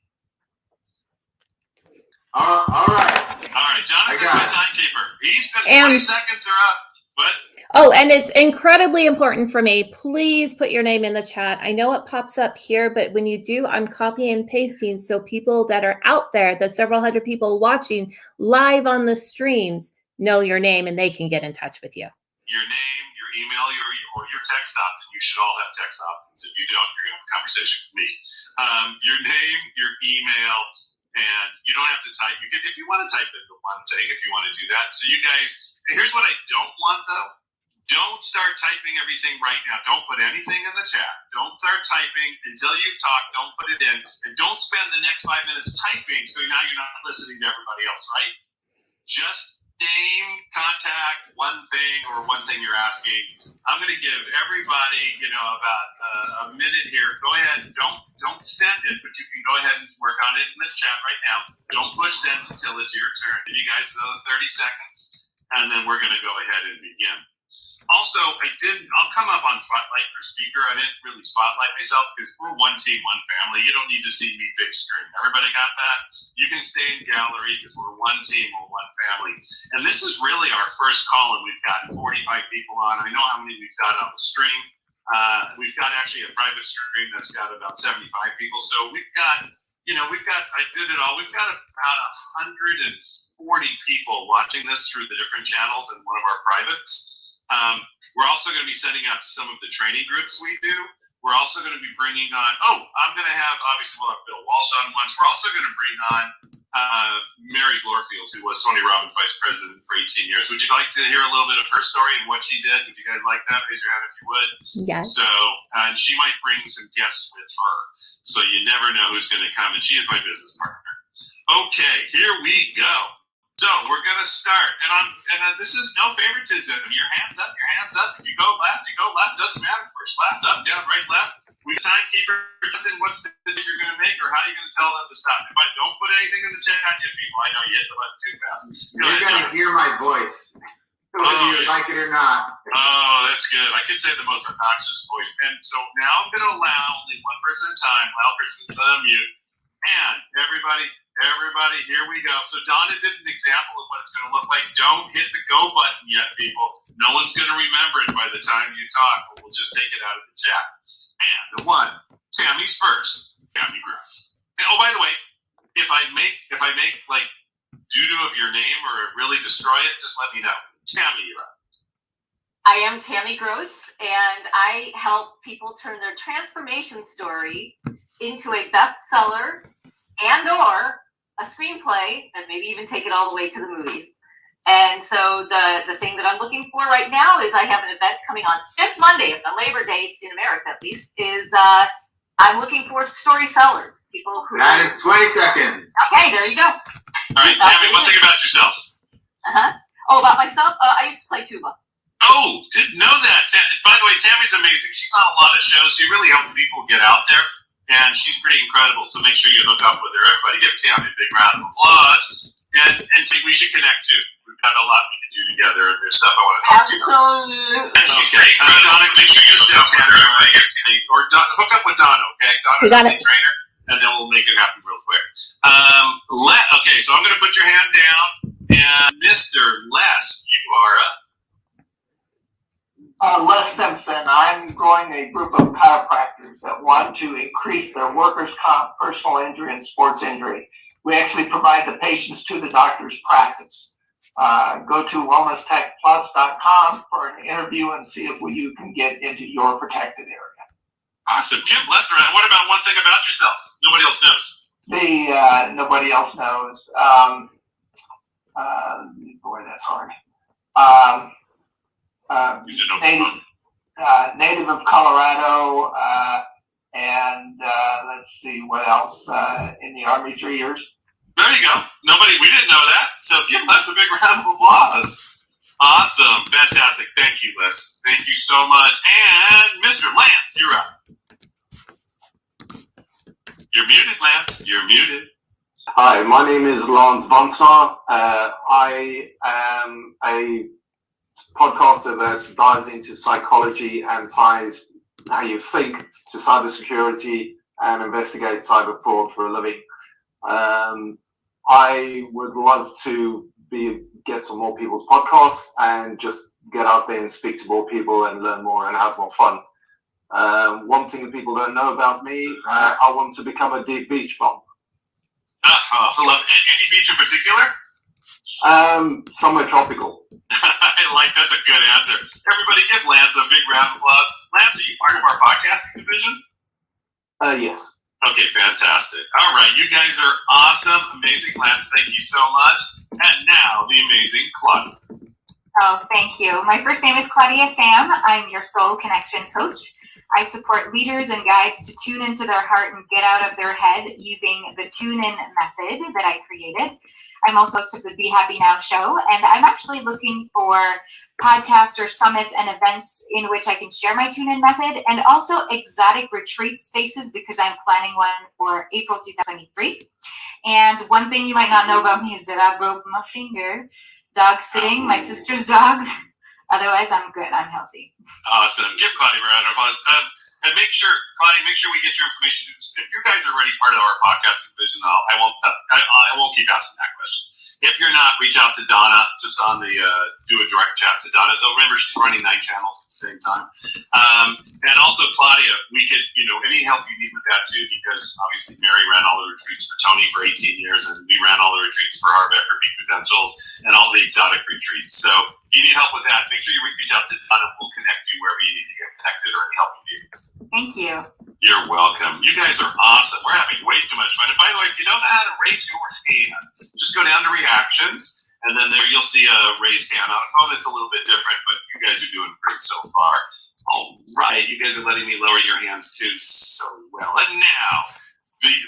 Speaker 3: All right.
Speaker 2: All right, Jonathan's my timekeeper. He's going to 20 seconds are up. What?
Speaker 1: Oh, and it's incredibly important for me. Please put your name in the chat. I know it pops up here, but when you do, I'm copying and pasting so people that are out there, the several hundred people watching live on the streams, know your name and they can get in touch with you.
Speaker 2: Your name, your email, or your text opt-in. You should all have text opt-ins. If you don't, you're going to have a conversation with me. Your name, your email, and you don't have to type. You can, if you want to type it in one thing, if you want to do that. So you guys, here's what I don't want though. Don't start typing everything right now. Don't put anything in the chat. Don't start typing until you've talked. Don't put it in. And don't spend the next 5 minutes typing so now you're not listening to everybody else, right? Just name, contact, one thing or one thing you're asking. I'm going to give everybody, about a minute here. Go ahead. Don't send it, but you can go ahead and work on it in the chat right now. Don't push send until it's your turn. Give you guys another 30 seconds, and then we're going to go ahead and begin. Also, I'll come up on Spotlight for speaker. I didn't really spotlight myself because we're one team, one family. You don't need to see me big screen. Everybody got that? You can stay in gallery because we're one team, we're one family. And this is really our first call, and we've got 45 people on. I know how many we've got on the stream. We've got actually a private stream that's got about 75 people. So we've got, I did it all. We've got about 140 people watching this through the different channels and one of our privates. We're also going to be sending out to some of the training groups we do. We're also going to be bringing on, I'm going to have, obviously we'll have Bill Walsh on once. We're also going to bring on Mary Glorfield, who was Tony Robbins' vice president for 18 years. Would you like to hear a little bit of her story and what she did? Would you guys like that? Raise your hand if you would.
Speaker 1: Yes.
Speaker 2: So, and she might bring some guests with her. So you never know who's going to come. And she is my business partner. Okay, here we go. So we're going to start. And this is no favoritism. Your hands up, your hands up. If you go last, you go left. Doesn't matter. First, last, up, down, right, left. We timekeeper, what's the difference you're going to make, or how are you going to tell them to stop? If I don't put anything in the chat yet, people, I know you hit the button too fast.
Speaker 3: You're going to hear my voice, whether you like it or not.
Speaker 2: Oh, that's good. I could say the most obnoxious voice. And so now I'm going to allow only one person at a time. Loud person's unmute. And everybody, here we go. So Donna did an example of what it's going to look like. Don't hit the go button yet, people. No one's going to remember it by the time you talk, but we'll just take it out of the chat. And the one, Tammy's first. Tammy Gross. And, oh, by the way, if I make like doo-doo of your name or really destroy it, just let me know. Tammy, you're up.
Speaker 4: I am Tammy Gross, and I help people turn their transformation story into a bestseller and or a screenplay, and maybe even take it all the way to the movies. And so the thing that I'm looking for right now is I have an event coming on this Monday, the Labor Day in America at least, is I'm looking for story sellers, people who...
Speaker 3: That is 20 seconds.
Speaker 4: Okay, there you go.
Speaker 2: All right, Tammy, one thing about yourself.
Speaker 4: Oh, about myself? I used to play tuba.
Speaker 2: Oh, didn't know that. By the way, Tammy's amazing. She's on a lot of shows. She really helps people get out there, and she's pretty incredible. So make sure you hook up with her. Everybody give Tammy a big round of applause. And we should connect too. We've got a lot we can do together, and there's stuff I want to talk to you about.
Speaker 4: Absolutely.
Speaker 2: Okay. Donna, make sure you stay Tanner. Or hook up with Donna, okay?
Speaker 1: We got
Speaker 2: Donna's
Speaker 1: it.
Speaker 2: the trainer, and then we'll make it happen real quick. Okay, so I'm going to put your hand down, and Mr. Les, you are up.
Speaker 5: Les Simpson. I'm growing a group of chiropractors that want to increase their workers' comp, personal injury, and sports injury. We actually provide the patients to the doctor's practice. Go to wellnesstechplus.com for an interview and see if you can get into your protected area.
Speaker 2: Awesome. Give Les a round. What about one thing about yourself? Nobody else knows.
Speaker 5: Nobody else knows. Boy, that's hard. Native of Colorado, and let's see what else. In the Army 3 years.
Speaker 2: There you go. We didn't know that. So give Les a big round of applause. Awesome. Fantastic. Thank you, Les. Thank you so much. And Mr. Lance, you're up. You're muted, Lance. You're muted.
Speaker 6: Hi, my name is Lance Vonstar. I am a podcaster that dives into psychology and ties how you think to cybersecurity and investigate cyber fraud for a living. I would love to be a guest on more people's podcasts and just get out there and speak to more people and learn more and have more fun. One thing that people don't know about me, I want to become a deep beach bum.
Speaker 2: I love it. Any beach in particular?
Speaker 6: Somewhere tropical.
Speaker 2: That's a good answer. Everybody give Lance a big round of applause. Lance, are you part of our podcasting division?
Speaker 6: Yes.
Speaker 2: Okay, fantastic. All right, you guys are awesome. Amazing, Lance. Thank you so much. And now, the amazing Claudia.
Speaker 7: Oh, thank you. My first name is Claudia Sam. I'm your soul connection coach. I support leaders and guides to tune into their heart and get out of their head using the tune-in method that I created. I'm also host of the Be Happy Now show, and I'm actually looking for podcasts or summits and events in which I can share my tune-in method, and also exotic retreat spaces because I'm planning one for April 2023. And one thing you might not know about me is that I broke my finger dog sitting, my sister's dogs. Otherwise, I'm good. I'm healthy.
Speaker 2: Awesome. Give Claudia a round of applause. And make sure, Claudia, we get your information. If you guys are already part of our podcasting vision, I won't keep asking that question. If you're not, reach out to Donna, just on the, do a direct chat to Donna. Though remember, she's running 9 channels at the same time. And also, Claudia, we could, any help you need with that too, because obviously Mary ran all the retreats for Tony for 18 years, and we ran all the retreats for Harbeck for Peak Potentials and all the exotic retreats. So if you need help with that, make sure you reach out to Donna. We'll connect you wherever you need to get connected or any help you need.
Speaker 7: Thank you.
Speaker 2: You're welcome. You guys are awesome. We're having way too much fun. And by the way, if you don't know how to raise your hand, just go down to reactions, and then there you'll see a raised hand on a phone. It's a little bit different, but you guys are doing great so far. All right, you guys are letting me lower your hands too so well. And now,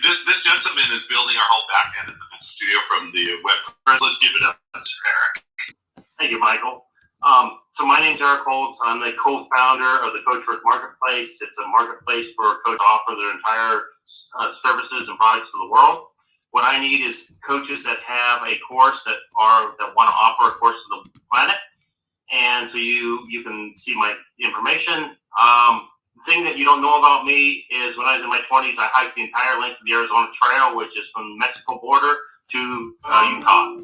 Speaker 2: this gentleman is building our whole back end of the studio from the web. Let's give it up to Eric.
Speaker 8: Thank you, Michael. So my name's Eric Holtz. I'm the co-founder of the CoachWork Marketplace. It's a marketplace for coaches to offer their entire services and products to the world. What I need is coaches that have a course that want to offer a course to the planet. And so you can see my information. The thing that you don't know about me is when I was in my 20s, I hiked the entire length of the Arizona Trail, which is from the Mexico border to Utah.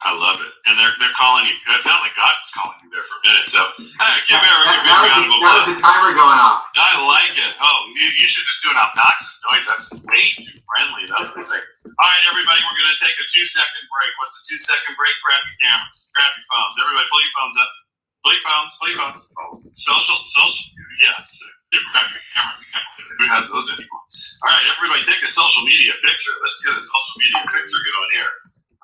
Speaker 2: I love it. And they're calling you. It sounded like God was calling you there for a minute. So give Eric a big round of applause.
Speaker 3: That was the timer going off.
Speaker 2: I like it. Oh, you should just do an obnoxious noise. That's way too friendly. That's what I say. All right, everybody, we're going to take a 2-second break. What's a 2-second break? Grab your cameras. Grab your phones. Everybody, pull your phones up. Pull your phones. Pull your phones. Social. Yes. Grab your cameras. Who has those anymore? All right, everybody, take a social media picture. Let's get a social media picture going here.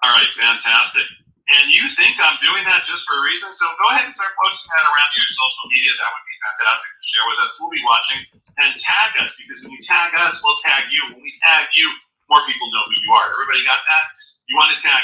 Speaker 2: All right, fantastic. And you think I'm doing that just for a reason? So go ahead and start posting that around your social media. That would be fantastic to share with us. We'll be watching, and tag us, because when you tag us, we'll tag you. When we tag you, more people know who you are. Everybody got that? You want to tag,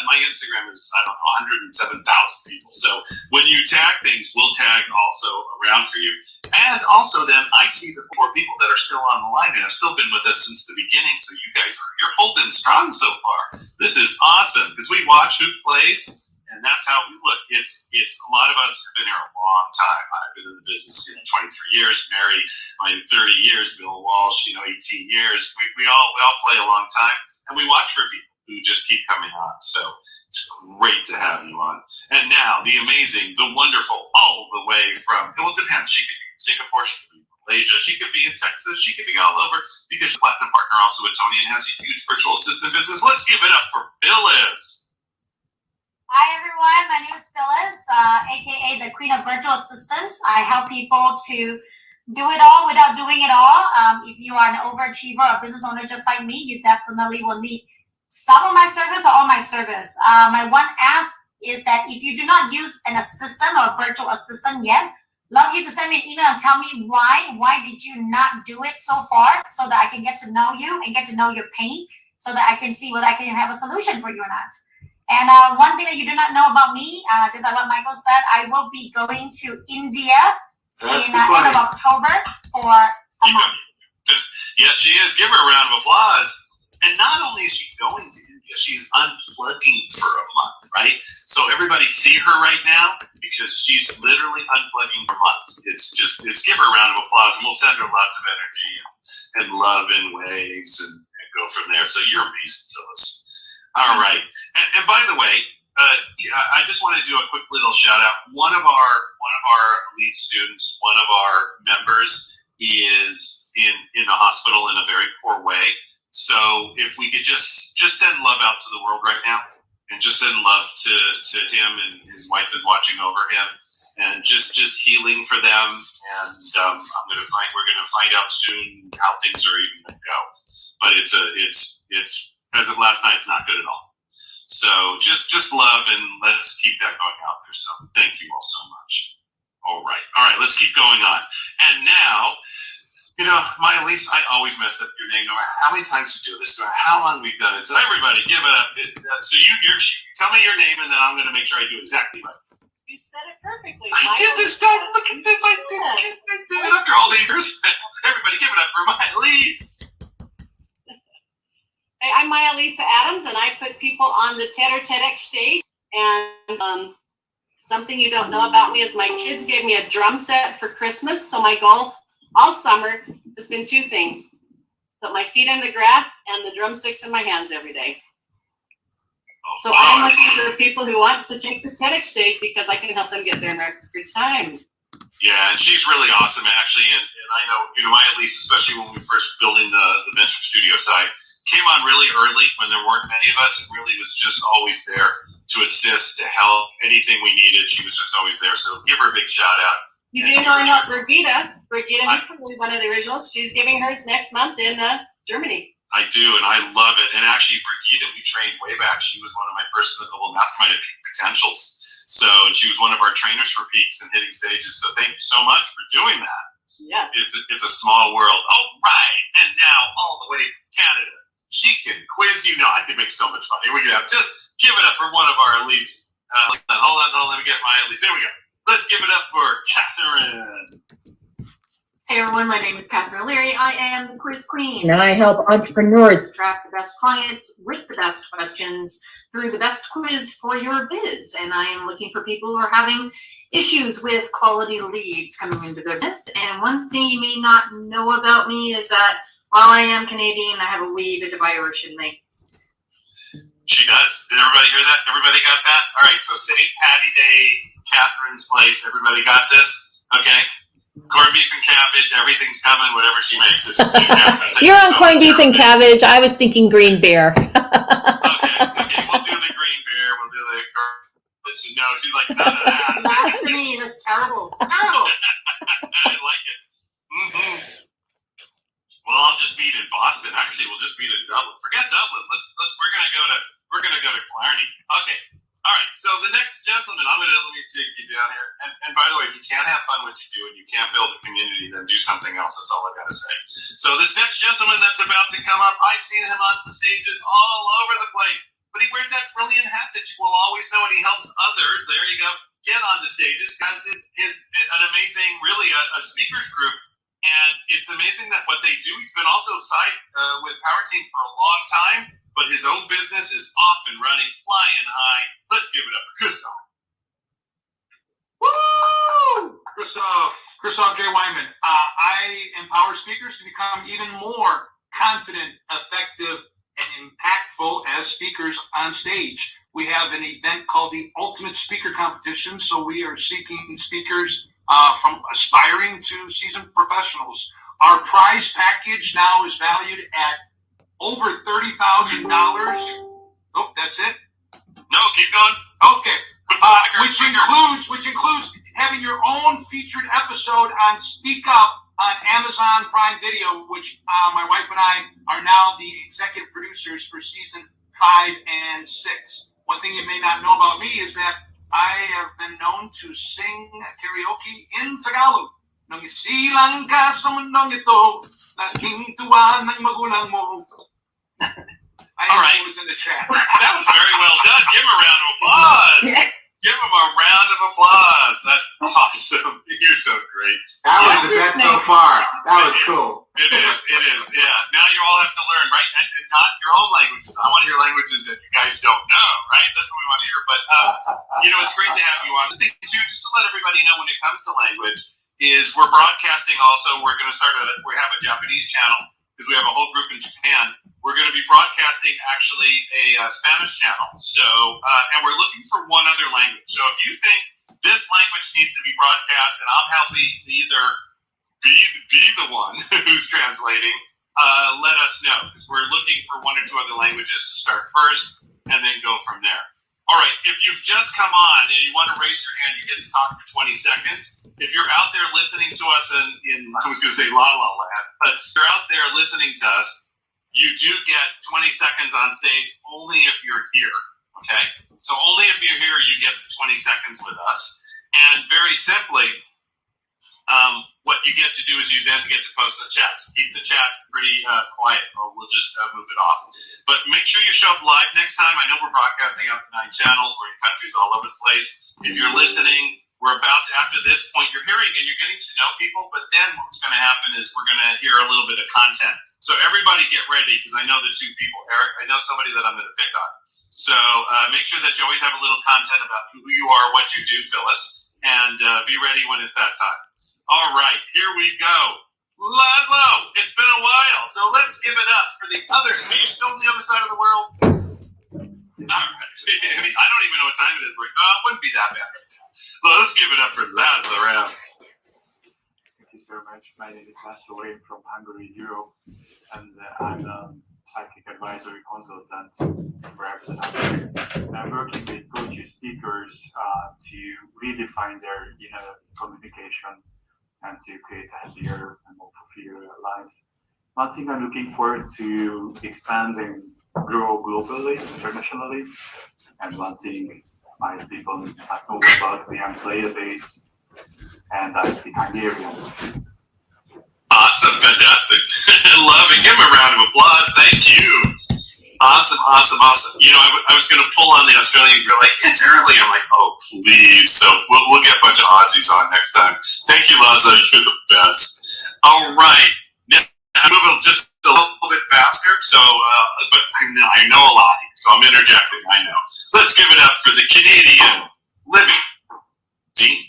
Speaker 2: my Instagram is, 107,000 people. So when you tag things, we'll tag also around for you. And also then I see the 4 people that are still on the line and have still been with us since the beginning. So you guys you're holding strong so far. This is awesome because we watch who plays, and that's how we look. It's a lot of us have been here a long time. I've been in the business 23 years, Mary, 30 years, Bill Walsh, 18 years. We all play a long time, and we watch for people who just keep coming on. So it's great to have you on. And now the amazing, the wonderful, all the way from, it depends. She could be in Singapore, she could be in Malaysia, she could be in Texas, she could be all over, because she's a platinum partner also with Tony and has a huge virtual assistant business. Let's give it up for Phyllis.
Speaker 9: Hi everyone, my name is Phyllis, aka the Queen of Virtual Assistants. I help people to do it all without doing it all. If you are an overachiever or business owner just like me, you definitely will need some of my service or all my service. My one ask is that if you do not use an assistant or a virtual assistant yet, love you to send me an email and tell me why did you not do it so far, so that I can get to know you and get to know your pain, so that I can see whether I can have a solution for you or not. And one thing that you do not know about me, just like what Michael said, I will be going to India in end of October for a month.
Speaker 2: Yes, she is. Give her a round of applause. And not only is she going to India, she's unplugging for a month, right? So everybody see her right now, because she's literally unplugging for a month. It's give her a round of applause, and we'll send her lots of energy and love and waves and go from there. So you're amazing, Phyllis. All right. And by the way, I just want to do a quick little shout out. One of our lead students, one of our members, is in a hospital in a very poor way. So if we could just send love out to the world right now, and just send love to him, and his wife is watching over him, and just healing for them. And we're gonna find out soon how things are even gonna go. But it's as of last night, it's not good at all. So just love, and let's keep that going out there. So thank you all so much. All right. let's keep going on. And now, Maya Lisa, I always mess up your name, no matter how many times we do this, no matter how long we've done it. So everybody, give it up. So tell me your name, and then I'm going to make sure I do exactly right.
Speaker 4: You said it perfectly.
Speaker 2: I did this time. Look at this. I did it after all these years. Everybody, give it up for Maya Lisa.
Speaker 10: Hey, I'm Maya Lisa Adams, and I put people on the TED or TEDx stage. And something you don't know about me is my kids gave me a drum set for Christmas. So my goal all summer has been two things: put my feet in the grass and the drumsticks in my hands every day. So I'm looking for people who want to take the TEDx stage because I can help them get there in record time.
Speaker 2: Yeah, and she's really awesome, actually. And I know, Maya Lisa, especially when we first building the Mentor Studio side, came on really early when there weren't many of us, and really was just always there to assist, to help, anything we needed. She was just always there. So give her a big shout out.
Speaker 10: You do know I helped Brigitte, one of the originals. She's giving hers next month in Germany.
Speaker 2: I do, and I love it. And actually, Brigitte, we trained way back. She was one of my first global mastermind at Peak Potentials. So, and she was one of our trainers for Peaks and Hitting Stages. So thank you so much for doing that.
Speaker 10: Yes.
Speaker 2: It's a small world. All right. And now, all the way from Canada, she can quiz you. No, I can make so much fun. Here we go. Just give it up for one of our elites. Hold on, let me get my elites. There we go. Let's give it up for Catherine.
Speaker 11: Hey everyone, my name is Catherine O'Leary. I am the Quiz Queen, and I help entrepreneurs attract the best clients with the best questions through the best quiz for your biz. And I am looking for people who are having issues with quality leads coming into their business. And one thing you may not know about me is that while I am Canadian, I have a wee bit of Irish in me.
Speaker 2: She does. Did everybody hear that? Everybody got that? All right, so St. Patty Day, Catherine's place. Everybody got this? Okay. Corned beef and cabbage, everything's coming, whatever she makes. This is
Speaker 1: You're on corned beef and cabbage. I was thinking green beer.
Speaker 2: Okay, we'll do the green beer, we'll do the cabbage. No, she's like, none of that.
Speaker 9: That's to me, that's terrible. Terrible.
Speaker 2: I like it. Mm-hmm. Well, I'll just meet in Boston. Actually, we'll just meet in Dublin. Forget Dublin. We're gonna go to Clarny. Okay. All right, so the next gentleman, let me take you down here. And by the way, if you can't have fun what you do and you can't build a community, then do something else. That's all I got to say. So this next gentleman that's about to come up, I've seen him on the stages all over the place. But he wears that brilliant hat that you will always know, and he helps others. There you go. Get on the stages because it's an amazing, really a speakers group. And it's amazing that what they do, he's been also with Powerteam for a long time. But his own business is off and running, flying high. Let's give it up for Christoph.
Speaker 12: Woo! Christoph J. Wyman. I empower speakers to become even more confident, effective, and impactful as speakers on stage. We have an event called the Ultimate Speaker Competition, so we are seeking speakers from aspiring to seasoned professionals. Our prize package now is valued at over $30,000. Oh, that's it?
Speaker 2: No, keep going.
Speaker 12: Okay. Which includes having your own featured episode on Speak Up on Amazon Prime Video, which my wife and I are now the executive producers for season 5 and 6. One thing you may not know about me is that I have been known to sing karaoke in Tagalog. Nung isilang ka sa mundong ito, naging tuwa ng magulang mo.
Speaker 2: All right.
Speaker 12: Was in the chat.
Speaker 2: That was very well done. Give him a round of applause. Give him a round of applause. That's awesome. You're so great.
Speaker 3: That was the best so far. That was cool.
Speaker 2: It is. Yeah. Now you all have to learn, right? And not your own languages. I want to hear languages that you guys don't know, right? That's what we want to hear. But, it's great to have you on. The thing, too, just to let everybody know when it comes to language, is we're broadcasting also. We're going to we have a Japanese channel because we have a whole group in Japan. We're going to be broadcasting actually a Spanish channel. So, and we're looking for one other language. So if you think this language needs to be broadcast and I'm happy to either be the one who's translating, let us know. Because we're looking for one or two other languages to start first and then go from there. All right, if you've just come on and you want to raise your hand, you get to talk for 20 seconds. If you're out there listening to us in I was going to say La La Land, but if you're out there listening to us, you do get 20 seconds on stage only if you're here, okay? So only if you're here, you get the 20 seconds with us. And very simply, what you get to do is you then get to post the chat. So keep the chat pretty quiet, or we'll just move it off. But make sure you show up live next time. I know we're broadcasting out to 9 channels. We're in countries all over the place. If you're listening, we're about to, after this point, you're hearing and you're getting to know people, but then what's going to happen is we're going to hear a little bit of content. So everybody get ready, because I know the 2 people. Eric, I know somebody that I'm going to pick on. So make sure that you always have a little content about who you are, what you do, Phyllis, and be ready when it's that time. All right, here we go. Laszlo, it's been a while, so let's give it up for the other speaker. Still on the other side of the world? All right. I don't even know what time it is. It wouldn't be that bad right now. Well, let's give it up for Laszlo.
Speaker 13: Thank you so much. My name is Laszlo. I'm from Hungary, Europe, and I'm a psychic advisory consultant for Hungary. I'm working with coaches, speakers to redefine their communication and to create a happier and more fulfilling life. One thing I'm looking forward to expand and grow globally, internationally, and one thing my people know about me, I'm player base, and I speak Hungarian.
Speaker 2: Awesome, fantastic. Love it. Give him a round of applause. Thank you. Awesome. You know, I was going to pull on the Australian girl, like, it's early. I'm like, oh, please. So we'll get a bunch of Aussies on next time. Thank you, Laszlo. You're the best. All right. Now, I'm moving just a little bit faster, so, but I know a lot here, so I'm interjecting, I know. Let's give it up for the Canadian Libby Dean.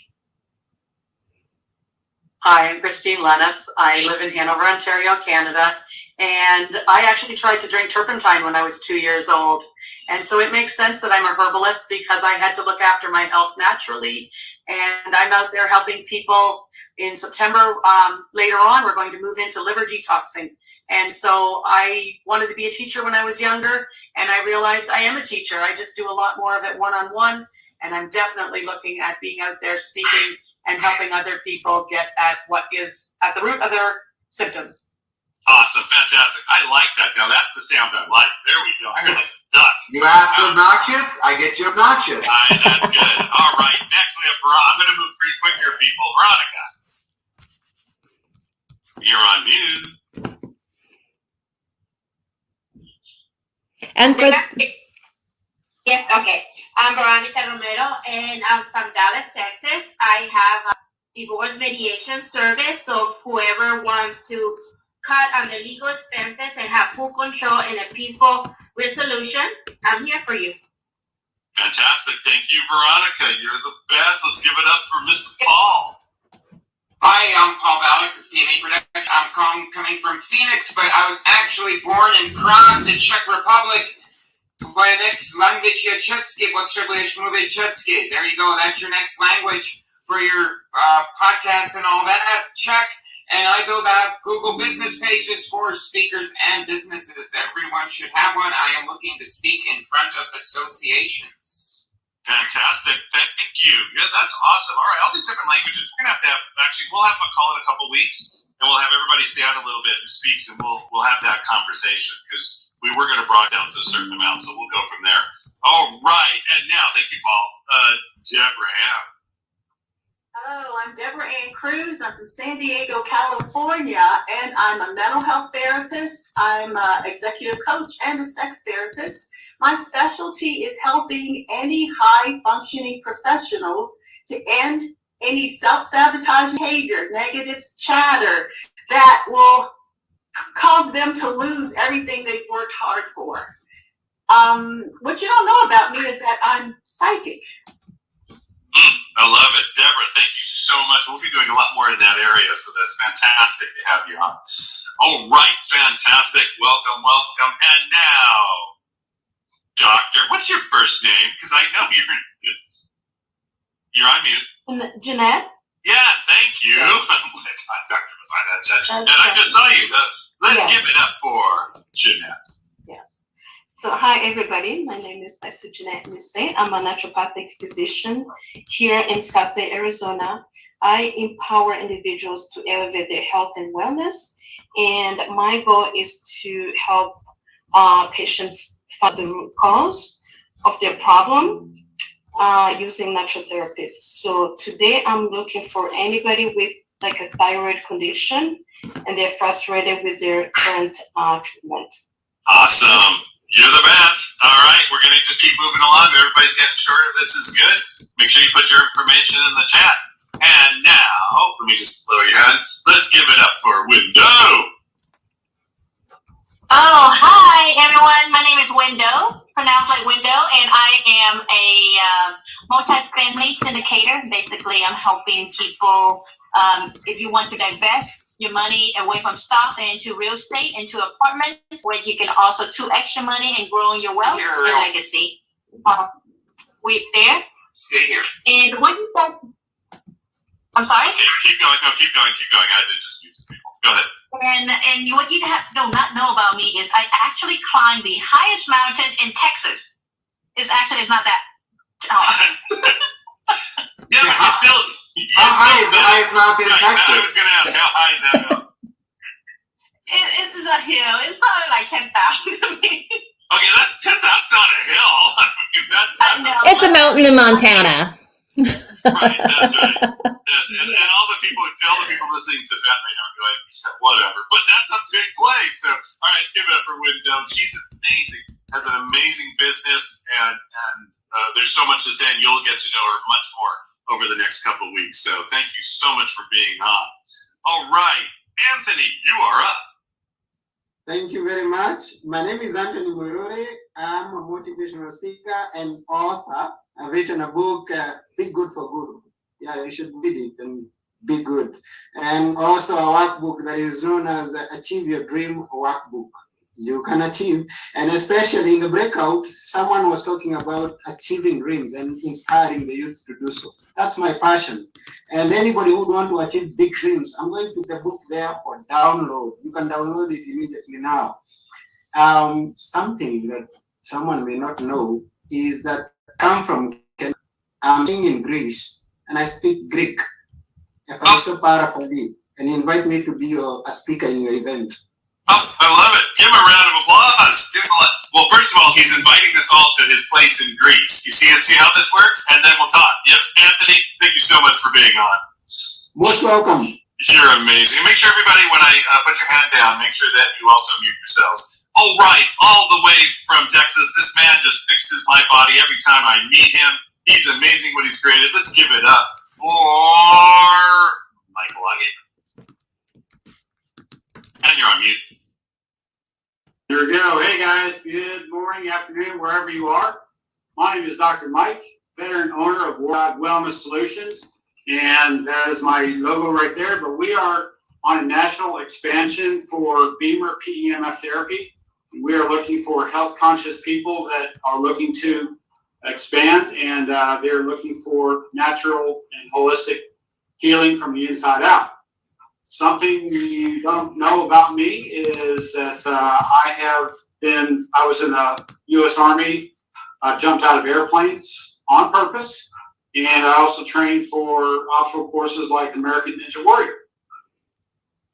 Speaker 14: Hi, I'm Christine Lennox. I live in Hanover, Ontario, Canada, and I actually tried to drink turpentine when I was 2 years old. And so it makes sense that I'm a herbalist, because I had to look after my health naturally. And I'm out there helping people. In September, later on, we're going to move into liver detoxing. And so I wanted to be a teacher when I was younger, and I realized I am a teacher. I just do a lot more of it one-on-one, and I'm definitely looking at being out there speaking and helping other people get at what is at the root of their symptoms.
Speaker 2: Awesome, fantastic. I like that. Now that's the sound I like. There we go. I hear like a duck.
Speaker 3: You ask for obnoxious, I get you obnoxious.
Speaker 2: That's good. All right, next we have Veronica. I'm going to move pretty quick here, people. Veronica, you're on mute.
Speaker 1: And for
Speaker 15: yes, okay. I'm Veronica Romero, and I'm from Dallas, Texas. I have a divorce mediation service, so whoever wants to cut on the legal expenses and have full control and a peaceful resolution, I'm here for you.
Speaker 2: Fantastic. Thank you, Veronica. You're the best. Let's give it up for Mr. Paul.
Speaker 16: Hi, I'm Paul Ballard with PMA Production. I'm coming from Phoenix, but I was actually born in Prague, the Czech Republic. My next language česky, potrzebujesz mówić česky. There you go. That's your next language for your podcast and all that. Czech. And I build out Google business pages for speakers and businesses. Everyone should have one. I am looking to speak in front of associations.
Speaker 2: Fantastic. Thank you. Yeah, that's awesome. All right, all these different languages. We're going to have, we'll have a call in a couple weeks, and we'll have everybody stay out a little bit who speaks, and we'll have that conversation, because we were going to broaden down to a certain amount, so we'll go from there. All right, and now, thank you, Paul. Deborah Ann.
Speaker 17: Hello, I'm Deborah Ann Cruz. I'm from San Diego, California, and I'm a mental health therapist. I'm an executive coach and a sex therapist. My specialty is helping any high-functioning professionals to end any self-sabotaging behavior, negative chatter that will cause them to lose everything they've worked hard for. What you don't know about me is that I'm psychic.
Speaker 2: I love it. Deborah, thank you so much. We'll be doing a lot more in that area, so that's fantastic to have you on. All right, fantastic. Welcome. And now, Doctor, what's your first name? Because I know you're on mute.
Speaker 18: Jeanette?
Speaker 2: Yes, thank you. Dr. Masada, and I just saw you. Let's give it up for Jeanette.
Speaker 18: Yes. So hi everybody, my name is Dr. Jeanette Musset. I'm a naturopathic physician here in Scottsdale, Arizona. I empower individuals to elevate their health and wellness, and my goal is to help patients find the root cause of their problem using natural therapies. So today I'm looking for anybody with like a thyroid condition and they're frustrated with their current treatment.
Speaker 2: Awesome. You're the best. All right, we're going to just keep moving along. Everybody's getting shorter. This is good. Make sure you put your information in the chat. And now, let me just lower your hand. Let's give it up for Window.
Speaker 15: Oh, hi everyone. My name is Window, pronounced like window, and I am a multi-family syndicator. Basically, I'm helping people, if you want to divest your money away from stocks and into real estate, into apartments, where you can also 2x your money and grow your wealth and legacy. We there?
Speaker 16: Stay here.
Speaker 15: And what you said, I'm sorry?
Speaker 2: Okay, keep going. No, keep going. I did just use people. Go ahead.
Speaker 15: And what you have to not know about me is I actually climbed the highest mountain in Texas. It's not that tall.
Speaker 2: Yeah, but you still.
Speaker 3: How high is the highest mountain in Texas?
Speaker 2: I was going to ask, how high is that mountain?
Speaker 15: It's a hill. It's probably like 10,000.
Speaker 2: Okay, that's not a hill.
Speaker 1: It's a mountain in Montana.
Speaker 2: Right, that's right. And all the people listening to that may not be like, whatever. But that's a big place. So, all right, let's give it up for Window. She's amazing. Has an amazing business, and there's so much to say, and you'll get to know her much more over the next couple of weeks. So, thank you so much for being on. All right, Anthony, you are up.
Speaker 19: Thank you very much. My name is Anthony Mwerore. I'm a motivational speaker and author. I've written a book, Be Good for Good. Yeah, you should read it and be good. And also a workbook that is known as Achieve Your Dream Workbook. You can achieve. And especially in the breakout, someone was talking about achieving dreams and inspiring the youth to do so. That's my passion. And anybody who want to achieve big dreams, I'm going to put the book there for download. You can download it immediately now. Something that someone may not know is that I come from Kenya. I'm in Greece and I speak Greek. If I stop Parapoli and invite me to be a speaker in your event.
Speaker 2: Oh, I love it. Give him a round of applause. Well, first of all, he's inviting us all to his place in Greece. You see how this works? And then we'll talk. Yeah, Anthony, thank you so much for being on.
Speaker 19: Most welcome.
Speaker 2: You're amazing. And make sure everybody, when I put your hand down, make sure that you also mute yourselves. All right, all the way from Texas. This man just fixes my body every time I meet him. He's amazing what he's created. Let's give it up for Michael Uggy. And you're on mute.
Speaker 20: There we go. Hey guys, good morning, afternoon, wherever you are. My name is Dr. Mike, veteran owner of Worldwide Wellness Solutions, and that is my logo right there. But we are on a national expansion for Beamer PEMF therapy. We are looking for health-conscious people that are looking to expand, and they're looking for natural and holistic healing from the inside out. Something you don't know about me is that I was in the U.S. Army, jumped out of airplanes on purpose, and I also trained for obstacle courses like American Ninja Warrior.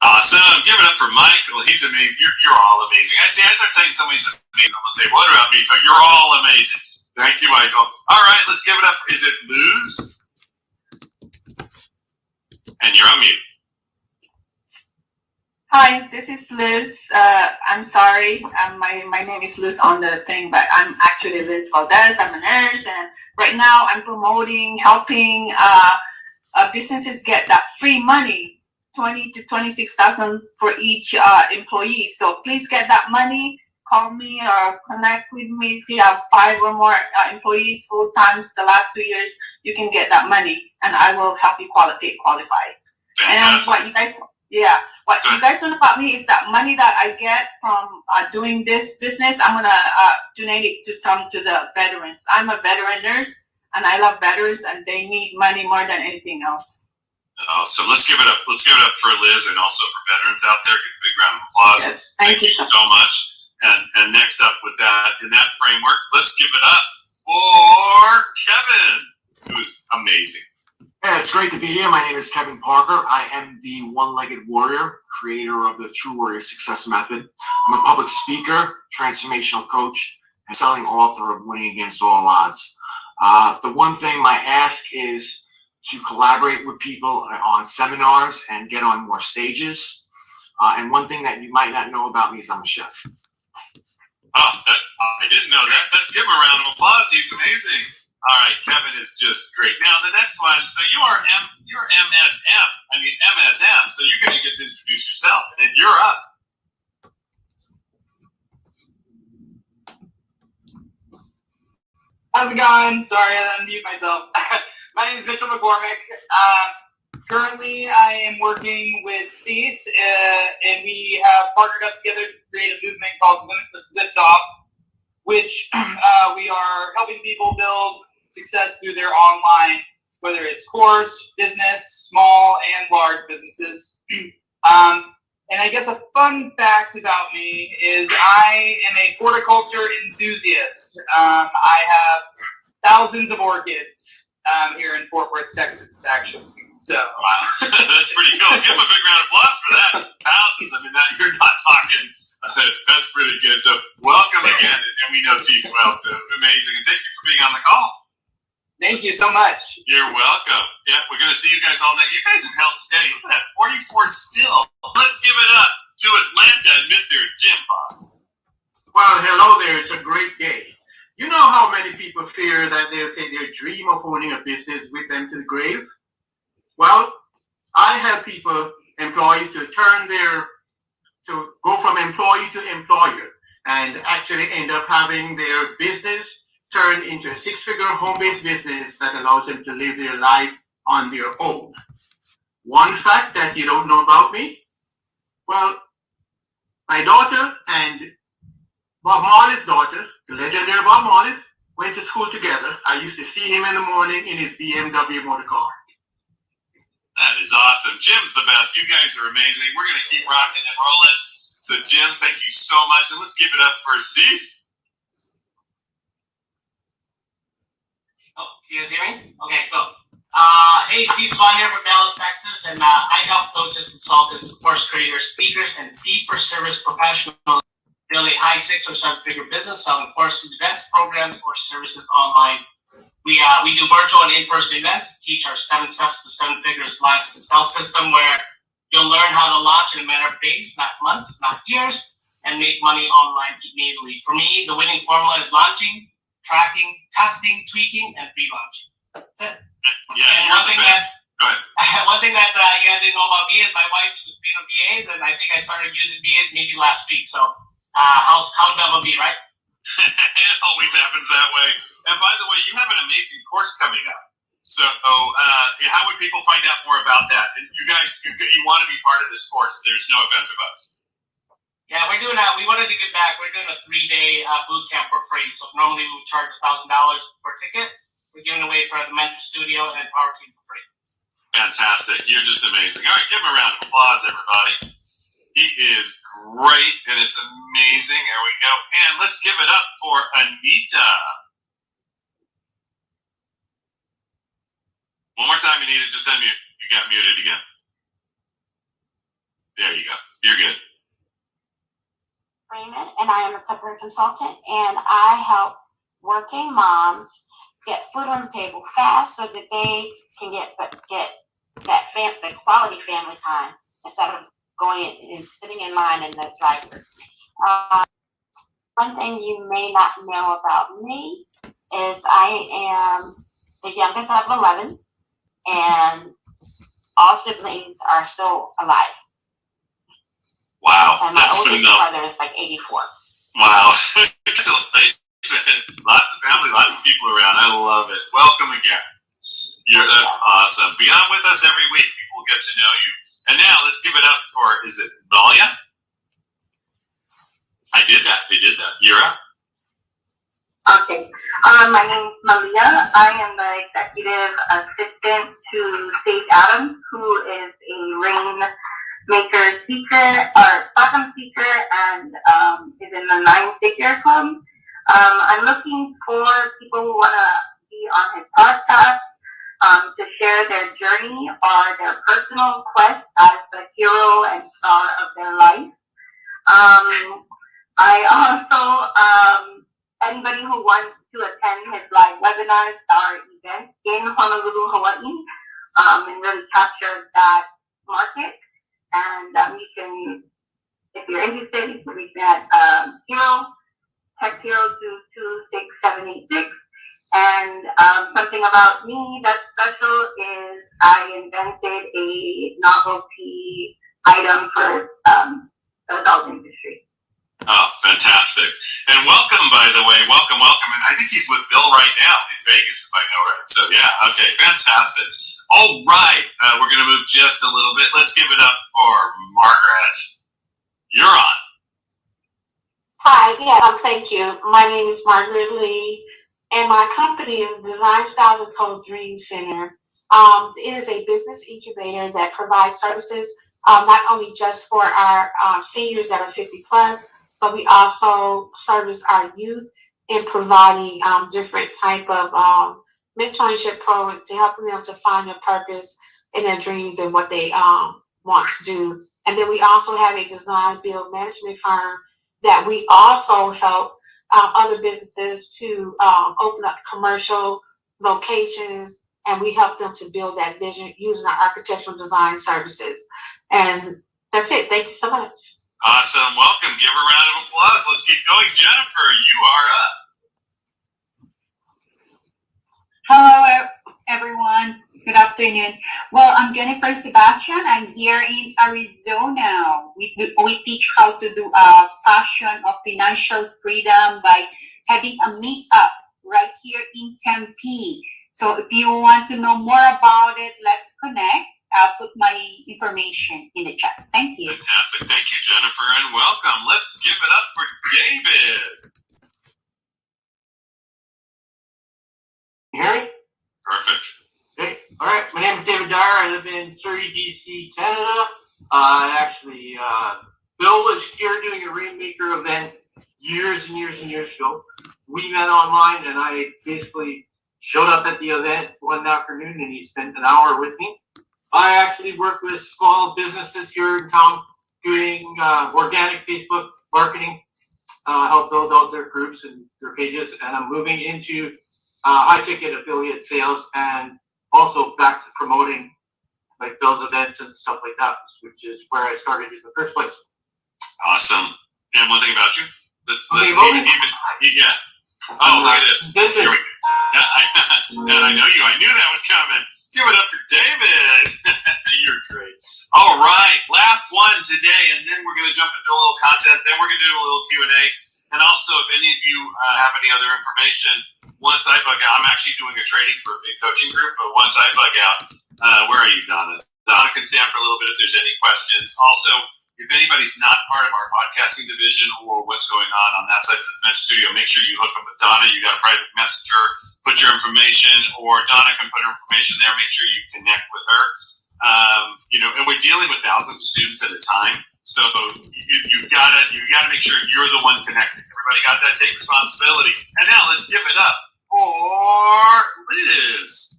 Speaker 2: Awesome. Give it up for Michael. He's amazing. You're all amazing. I start saying somebody's amazing. I'm going to say, what about me? So you're all amazing. Thank you, Michael. All right, let's give it up. Is it Luz? And you're on mute.
Speaker 21: Hi, this is Liz. I'm sorry, my name is Liz on the thing, but I'm actually Liz Valdez. I'm a nurse, and right now I'm promoting, helping businesses get that free money, $20,000 to $26,000 for each employee. So please get that money. Call me or connect with me if you have 5 or more employees full times the last 2 years. You can get that money, and I will help you qualify. And what you guys don't know about me is that money that I get from doing this business, I'm gonna donate it to the veterans. I'm a veteran nurse, and I love veterans, and they need money more than anything else.
Speaker 2: So let's give it up. Let's give it up for Liz and also for veterans out there. Give a big round of applause.
Speaker 21: Yes,
Speaker 2: thank you so much. And next up with that, in that framework, let's give it up for Kevin, who's amazing.
Speaker 22: Yeah, it's great to be here. My name is Kevin Parker. I am the one-legged warrior, creator of the True Warrior Success Method. I'm a public speaker, transformational coach, and selling author of Winning Against All Odds. The one thing my ask is to collaborate with people on seminars and get on more stages. And one thing that you might not know about me is I'm a chef.
Speaker 2: Oh, I didn't know that. Let's give him a round of applause. He's amazing. All right, Kevin is just great. Now the next one. So you're MSM. I mean MSM. So you're going to get to introduce yourself, and then you're up.
Speaker 5: How's it going? Sorry, I unmute myself. My name is Mitchell McCormick. Currently, I am working with Cease, and we have partnered up together to create a movement called Limitless Liftoff, which we are helping people build success through their online, whether it's course, business, small and large businesses. And I guess a fun fact about me is I am a horticulture enthusiast. I have thousands of orchids here in Fort Worth, Texas, actually. So
Speaker 2: wow, that's pretty cool. Give him a big round of applause for that. Thousands. I mean, you're not talking. That's really good. So welcome again, and we know Cease well. So amazing, and thank you for being on the call.
Speaker 5: Thank you so much.
Speaker 2: You're welcome. Yeah, we're going to see you guys all night. You guys have held steady. Look at that, 44 still. Let's give it up to Atlanta and Mr. Jim Foster.
Speaker 3: Well, hello there. It's a great day. You know how many people fear that they'll take their dream of owning a business with them to the grave? Well, I help people, employees, to go from employee to employer and actually end up having their business turn into a six-figure home-based business that allows them to live their life on their own. One fact that you don't know about me, well, my daughter and Bob Marley's daughter, the legendary Bob Marley, went to school together. I used to see him in the morning in his BMW motor car.
Speaker 2: That is awesome. Jim's the best. You guys are amazing. We're going to keep rocking and rolling. So, Jim, thank you so much. And let's give it up for Cease.
Speaker 6: Oh, you guys hear me? Okay, cool. Hey, Cease Vaughn here from Dallas, Texas, and I help coaches, consultants, course creators, speakers, and fee-for-service professionals build a high 6 or 7 figure business selling courses, events, programs, or services online. We do virtual and in-person events, teach our 7 steps to 7 figures live sales system where you'll learn how to launch in a matter of days, not months, not years, and make money online immediately. For me, the winning formula is launching, tracking, testing, tweaking, and relaunching. That's it.
Speaker 2: Yeah,
Speaker 6: and one thing that you guys didn't know about me is my wife is a queen of BAs, and I think I started using BAs maybe last week. So how dumb of me, right?
Speaker 2: It always happens that way. And by the way, you have an amazing course coming up. So how would people find out more about that? And you guys, you want to be part of this course. There's no offense of us.
Speaker 6: Yeah, we're doing that. We wanted to give back. We're doing a 3-day boot camp for free. So normally we would charge $1,000 per ticket. We're giving away for the Mentor Studio and Powerteam for free.
Speaker 2: Fantastic. You're just amazing. All right, give him a round of applause, everybody. He is great, and it's amazing. There we go. And let's give it up for Anita. One more time, Anita. Just unmute. You got muted again. There you go. You're good.
Speaker 23: Raymond, and I am a temporary consultant, and I help working moms get food on the table fast so that they can get the quality family time instead of going and sitting in line in the drive-thru. One thing you may not know about me is I am the youngest of 11, and all siblings are still alive.
Speaker 2: Wow,
Speaker 23: and my oldest brother is like 84.
Speaker 2: Wow. Lots of family, lots of people around. I love it. Welcome again. That's awesome. Be on with us every week. People will get to know you. And now let's give it up for, is it Malia? I did that. You're up.
Speaker 24: Okay. My name is Malia. I am the executive assistant to Sage Adams, who is a Rainmaker speaker, or Platinum speaker, and is in the 9-figure club. I'm looking for people who want to be on his podcast to share their journey or their personal quest as the hero and star of their life. I also, anybody who wants to attend his live webinars or events in Honolulu, Hawaii, and really capture that market. And you can, if you're interested, you can reach me at text 0226786. And something about me that's special is I invented a novelty item for the adult industry.
Speaker 2: Oh, fantastic. And welcome, by the way. Welcome. And I think he's with Bill right now in Vegas, if I know right. So, yeah, okay, fantastic. All right, we're going to move just a little bit. Let's give it up for Margaret. You're on.
Speaker 4: Hi, thank you. My name is Margaret Lee, and my company is Design Style and Code Dream Center. It is a business incubator that provides services not only just for our seniors that are 50 plus, but we also service our youth in providing different type of mentorship programs to help them to find their purpose in their dreams and what they want to do. And then we also have a design build management firm that we also help other businesses to open up commercial locations, and we help them to build that vision using our architectural design services. And that's it. Thank you so much.
Speaker 2: Awesome. Welcome. Give her a round of applause. Let's keep going. Jennifer, you are up.
Speaker 7: Hello, everyone. Good afternoon. Well, I'm Jennifer Sebastian. I'm here in Arizona. We teach how to do a fashion of financial freedom by having a meetup right here in Tempe. So if you want to know more about it, let's connect. I'll put my information in the chat. Thank you.
Speaker 2: Fantastic. Thank you, Jennifer, and welcome. Let's give it up for David.
Speaker 8: You hear me?
Speaker 2: Perfect.
Speaker 8: Okay. All right. My name is David Dyer. I live in Surrey, BC, Canada. Bill was here doing a Rainmaker event years and years and years ago. We met online, and I basically showed up at the event one afternoon, and he spent an hour with me. I actually work with small businesses here in town doing organic Facebook marketing, help build out their groups and their pages, and I'm moving into high-ticket affiliate sales and also back to promoting like Bill's events and stuff like that, which is where I started in the first place.
Speaker 2: Awesome. And one thing about you, let's
Speaker 8: Okay,
Speaker 2: yeah. Oh, look at this. Here we go. Yeah, and I know you. I knew that was coming. Give it up for David. You're great. All right, last one today, and then we're going to jump into a little content. Then we're going to do a little Q&A. And also, if any of you have any other information, once I bug out, I'm actually doing a training for a big coaching group, but once I bug out, where are you, Donna? Donna can stay on for a little bit if there's any questions. Also, if anybody's not part of our podcasting division or what's going on that side of the event studio, make sure you hook up with Donna. You got a private messenger, put your information, or Donna can put her information there. Make sure you connect with her. And we're dealing with thousands of students at a time, so you've got to make sure you're the one connected. Everybody got that? Take responsibility. And now let's give it up for Liz.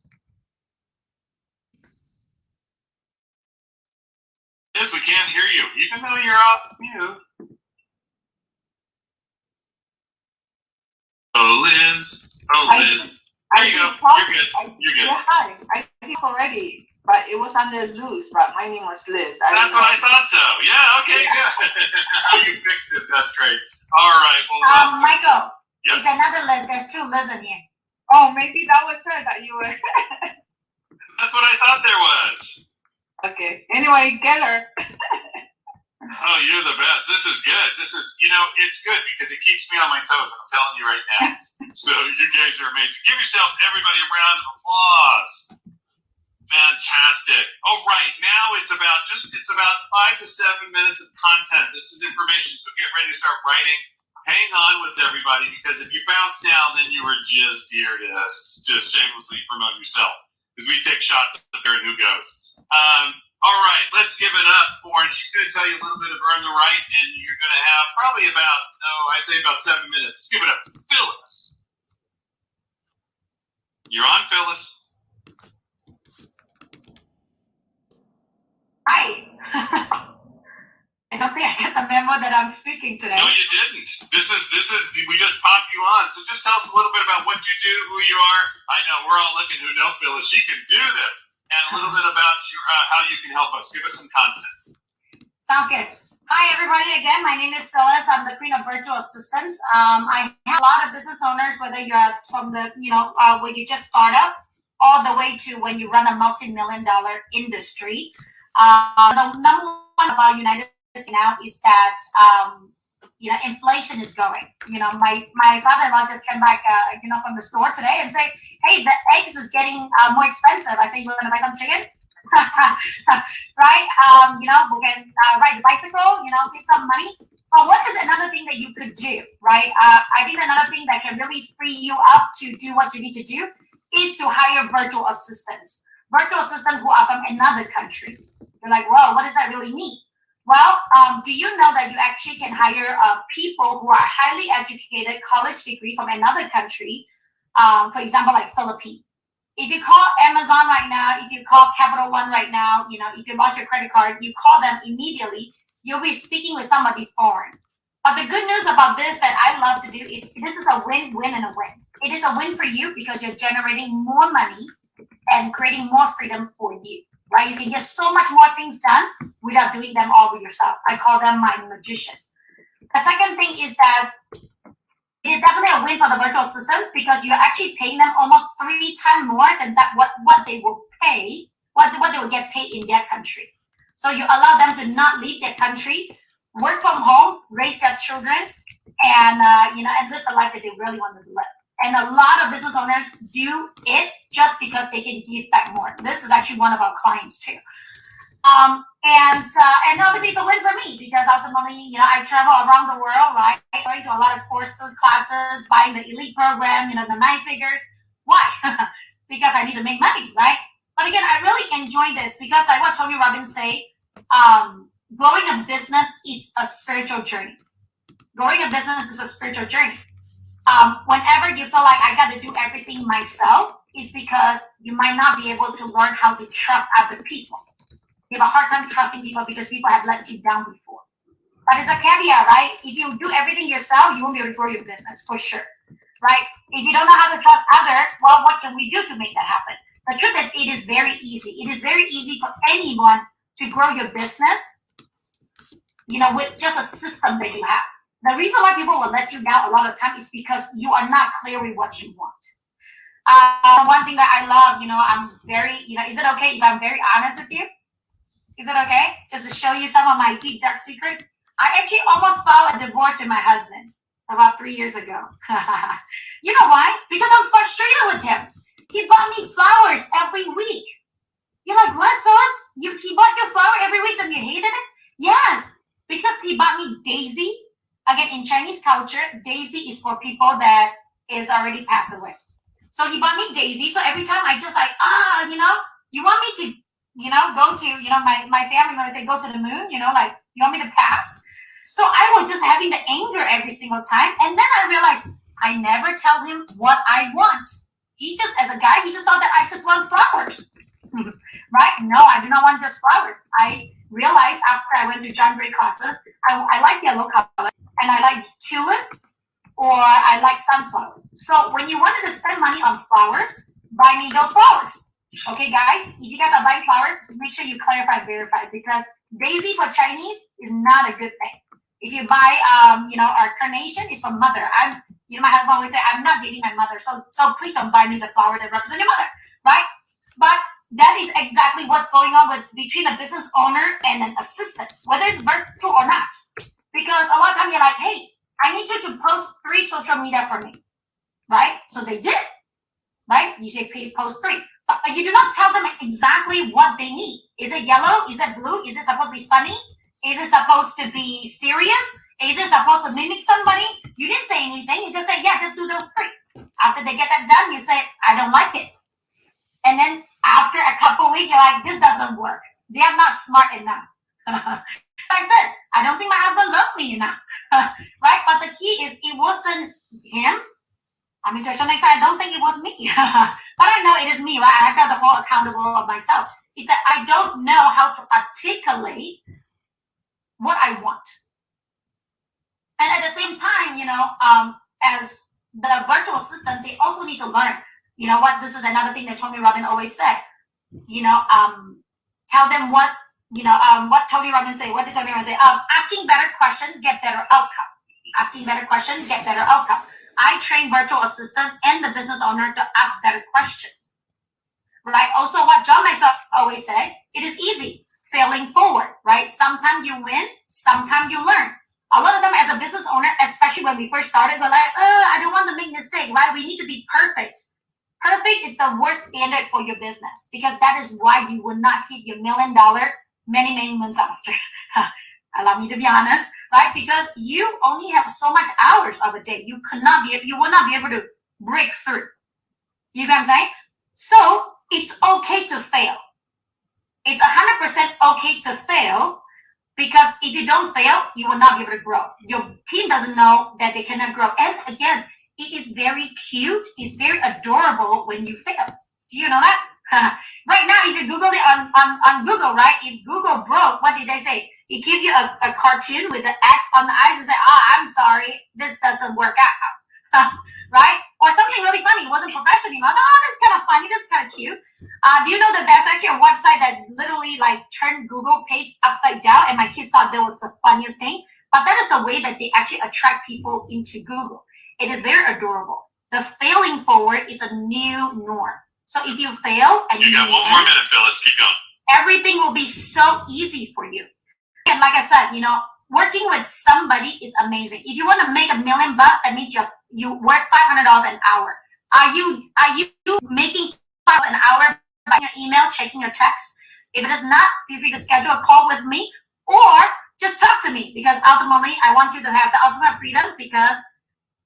Speaker 2: Liz, we can't hear you, even though you're off mute. Oh, Liz. There you go. You're good. You're good.
Speaker 18: Yeah, hi. I did already, but it was under Luz, but my name was Liz.
Speaker 2: That's what I thought so. Yeah, okay, good. You fixed it. That's great. All right. Well,
Speaker 9: Michael,
Speaker 2: yes.
Speaker 9: there's another Liz. There's two Liz in here.
Speaker 18: Oh, maybe that was her that you were.
Speaker 2: That's what I thought there was.
Speaker 18: Okay. Anyway, get her.
Speaker 2: Oh, you're the best. This is good. This is, it's good because it keeps me on my toes. I'm telling you right now. So you guys are amazing. Give yourselves, everybody, a round of applause. Fantastic. All right. Now it's about 5 to 7 minutes of content. This is information. So get ready to start writing. Hang on with everybody, because if you bounce now, then you were just here to just shamelessly promote yourself, because we take shots at the parent who goes. All right, let's give it up for, and she's going to tell you a little bit of Earn the Right, and you're going to have probably I'd say about 7 minutes. Give it up, Phyllis. You're on, Phyllis.
Speaker 9: Hi. I don't think I got the memo that I'm speaking today.
Speaker 2: No, you didn't. This is we just popped you on. So just tell us a little bit about what you do, who you are. I know we're all looking who know Phyllis. She can do this. And a little bit about how you can help us. Give us some content.
Speaker 9: Sounds good. Hi, everybody. Again, my name is Phyllis. I'm the queen of virtual assistants. I have a lot of business owners, whether you're from the, when you just start up, all the way to when you run a multi-million-dollar industry. The number one about United States now is that, inflation is going. My father-in-law just came back, from the store today and say, hey, the eggs is getting more expensive. I say, you want to buy some chicken? Right? We can ride the bicycle, save some money. But what is another thing that you could do, right? I think another thing that can really free you up to do what you need to do is to hire virtual assistants. Virtual assistants who are from another country. You're like, whoa, what does that really mean? Well, do you know that you actually can hire people who are highly educated, college degree from another country, for example, like Philippines. If you call Amazon right now, if you call Capital One right now, if you lost your credit card, you call them immediately, you'll be speaking with somebody foreign. But the good news about this that I love to do is this is a win-win and a win. It is a win for you because you're generating more money and creating more freedom for you, right? You can get so much more things done without doing them all with yourself. I call them my magician. The second thing is that it is definitely a win for the virtual assistants because you're actually paying them almost 3 times more than that what they will pay, what they will get paid in their country. So you allow them to not leave their country, work from home, raise their children, and and live the life that they really want to live. And a lot of business owners do it just because they can give back more. This is actually one of our clients too. And obviously it's a win for me because ultimately, I travel around the world, right? Going to a lot of courses, classes, buying the elite program, the 9 figures. Why? Because I need to make money, right? But again, I really enjoy this because like what Tony Robbins say, growing a business is a spiritual journey. Growing a business is a spiritual journey. Whenever you feel like I got to do everything myself, is because you might not be able to learn how to trust other people. You have a hard time trusting people because people have let you down before. But it's a caveat, right? If you do everything yourself, you won't be able to grow your business for sure, right? If you don't know how to trust others, well, what can we do to make that happen? The truth is, it is very easy. It is very easy for anyone to grow your business, with just a system that you have. The reason why people will let you down a lot of time is because you are not clear with what you want. One thing that I love, I'm very, is it okay if I'm very honest with you? Is it okay? Just to show you some of my deep, dark secret. I actually almost filed a divorce with my husband about 3 years ago. You know why? Because I'm frustrated with him. He bought me flowers every week. You're like, what, Phyllis? He bought your flower every week and you hated it? Yes, because he bought me daisy. Again, in Chinese culture, daisy is for people that is already passed away. So he bought me daisy. So every time I just like, you want me to, go to, my family, when I say go to the moon, you want me to pass? So I was just having the anger every single time. And then I realized I never tell him what I want. He just, as a guy, he just thought that I just want flowers. Right? No, I do not want just flowers. I realized after I went to John Gray classes, I like yellow color and I like tulip or I like sunflower. So when you wanted to spend money on flowers, buy me those flowers. Okay, guys, if you guys are buying flowers, make sure you clarify and verify because daisy for Chinese is not a good thing. If you buy, our carnation is from mother. My husband always say, I'm not dating my mother, so please don't buy me the flower that represents your mother, right? But that is exactly what's going on between a business owner and an assistant, whether it's virtual or not. Because a lot of times you're like, hey, I need you to post 3 social media for me, right? So they did, right? You say post 3. But you do not tell them exactly what they need. Is it yellow? Is it blue? Is it supposed to be funny? Is it supposed to be serious? Is it supposed to mimic somebody? You didn't say anything. You just said, yeah, just do those 3. After they get that done, you say, I don't like it. And then after a couple weeks, you're like, this doesn't work. They are not smart enough. I said, I don't think my husband loves me enough. Right? But the key is it wasn't him. I mean, to some extent, I don't think it was me. But I know it is me, right? I got the whole accountable of myself. Is that I don't know how to articulate what I want. And at the same time, as the virtual assistant, they also need to learn. You know what? This is another thing that Tony Robbins always said. Tell them what Tony Robbins say. What did Tony Robbins say? Asking better question, get better outcome. Asking better question, get better outcome. I train virtual assistant and the business owner to ask better questions. Right? Also, what John Maxwell always said, it is easy, failing forward, right? Sometimes you win, sometimes you learn. A lot of time as a business owner, especially when we first started, we're like, I don't want to make mistake, right? We need to be perfect. Perfect is the worst standard for your business because that is why you will not hit your $1 million many, many months after. Allow me to be honest, right? Because you only have so much hours of a day. You will not be able to break through. You know what I'm saying? So it's okay to fail. It's 100% okay to fail because if you don't fail, you will not be able to grow. Your team doesn't know that they cannot grow. And again, it is very cute. It's very adorable when you fail. Do you know that? Right now, if you Google it on Google, right? If Google broke, what did they say? It gives you a cartoon with the X on the eyes and say, I'm sorry, this doesn't work out. Right? Or something really funny. It wasn't professional. I was this is kind of funny. This is kind of cute. Do you know that there's actually a website that literally turned Google page upside down and my kids thought that was the funniest thing? But that is the way that they actually attract people into Google. It is very adorable. The failing forward is a new norm. So if you fail and
Speaker 2: you got 1 more minute, Phyllis. Keep going.
Speaker 9: Everything will be so easy for you. And like I said, working with somebody is amazing. If you want to make $1 million, that means you worth $500 an hour. Are you making $5 an hour by your email, checking your text? If it is not, feel free to schedule a call with me or just talk to me because ultimately I want you to have the ultimate freedom because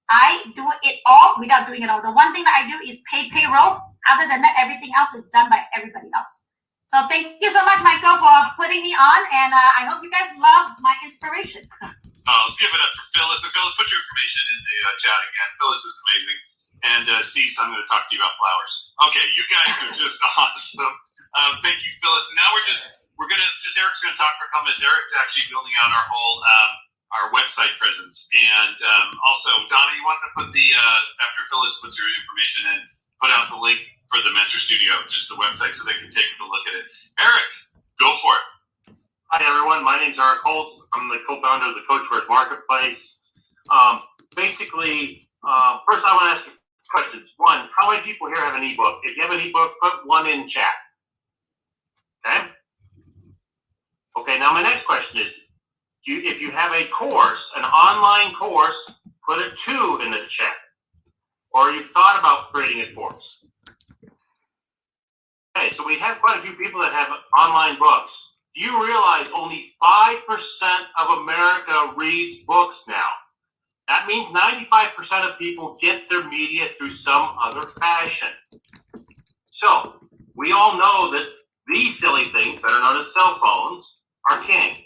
Speaker 9: I do it all without doing it all. The one thing that I do is pay payroll. Other than that, everything else is done by everybody else. So thank you so much, Michael, for putting me on, and I hope you guys love my inspiration.
Speaker 2: Let's give it up for Phyllis. And Phyllis, put your information in the chat again. Phyllis is amazing. And Cease, I'm going to talk to you about flowers. Okay, you guys are just awesome. Thank you, Phyllis. And now Eric's going to talk for a couple minutes. Eric's actually building out our whole our website presence. And also, Donna, you want to put after Phyllis puts her information in, put out the link for the Mentor Studio, just the website, so they can take a look at it. Eric, go for it.
Speaker 8: Hi, everyone. My name's Eric Holtz. I'm the co-founder of the CoachWords Marketplace. Basically, first I want to ask you questions. One, how many people here have an ebook? If you have an ebook, put 1 in chat. Okay? Okay, now my next question is, if you have a course, an online course, put a 2 in the chat. Or you've thought about creating a course. Okay, so we have quite a few people that have online books. Do you realize only 5% of America reads books now? That means 95% of people get their media through some other fashion. So, we all know that these silly things, better known as cell phones, are king.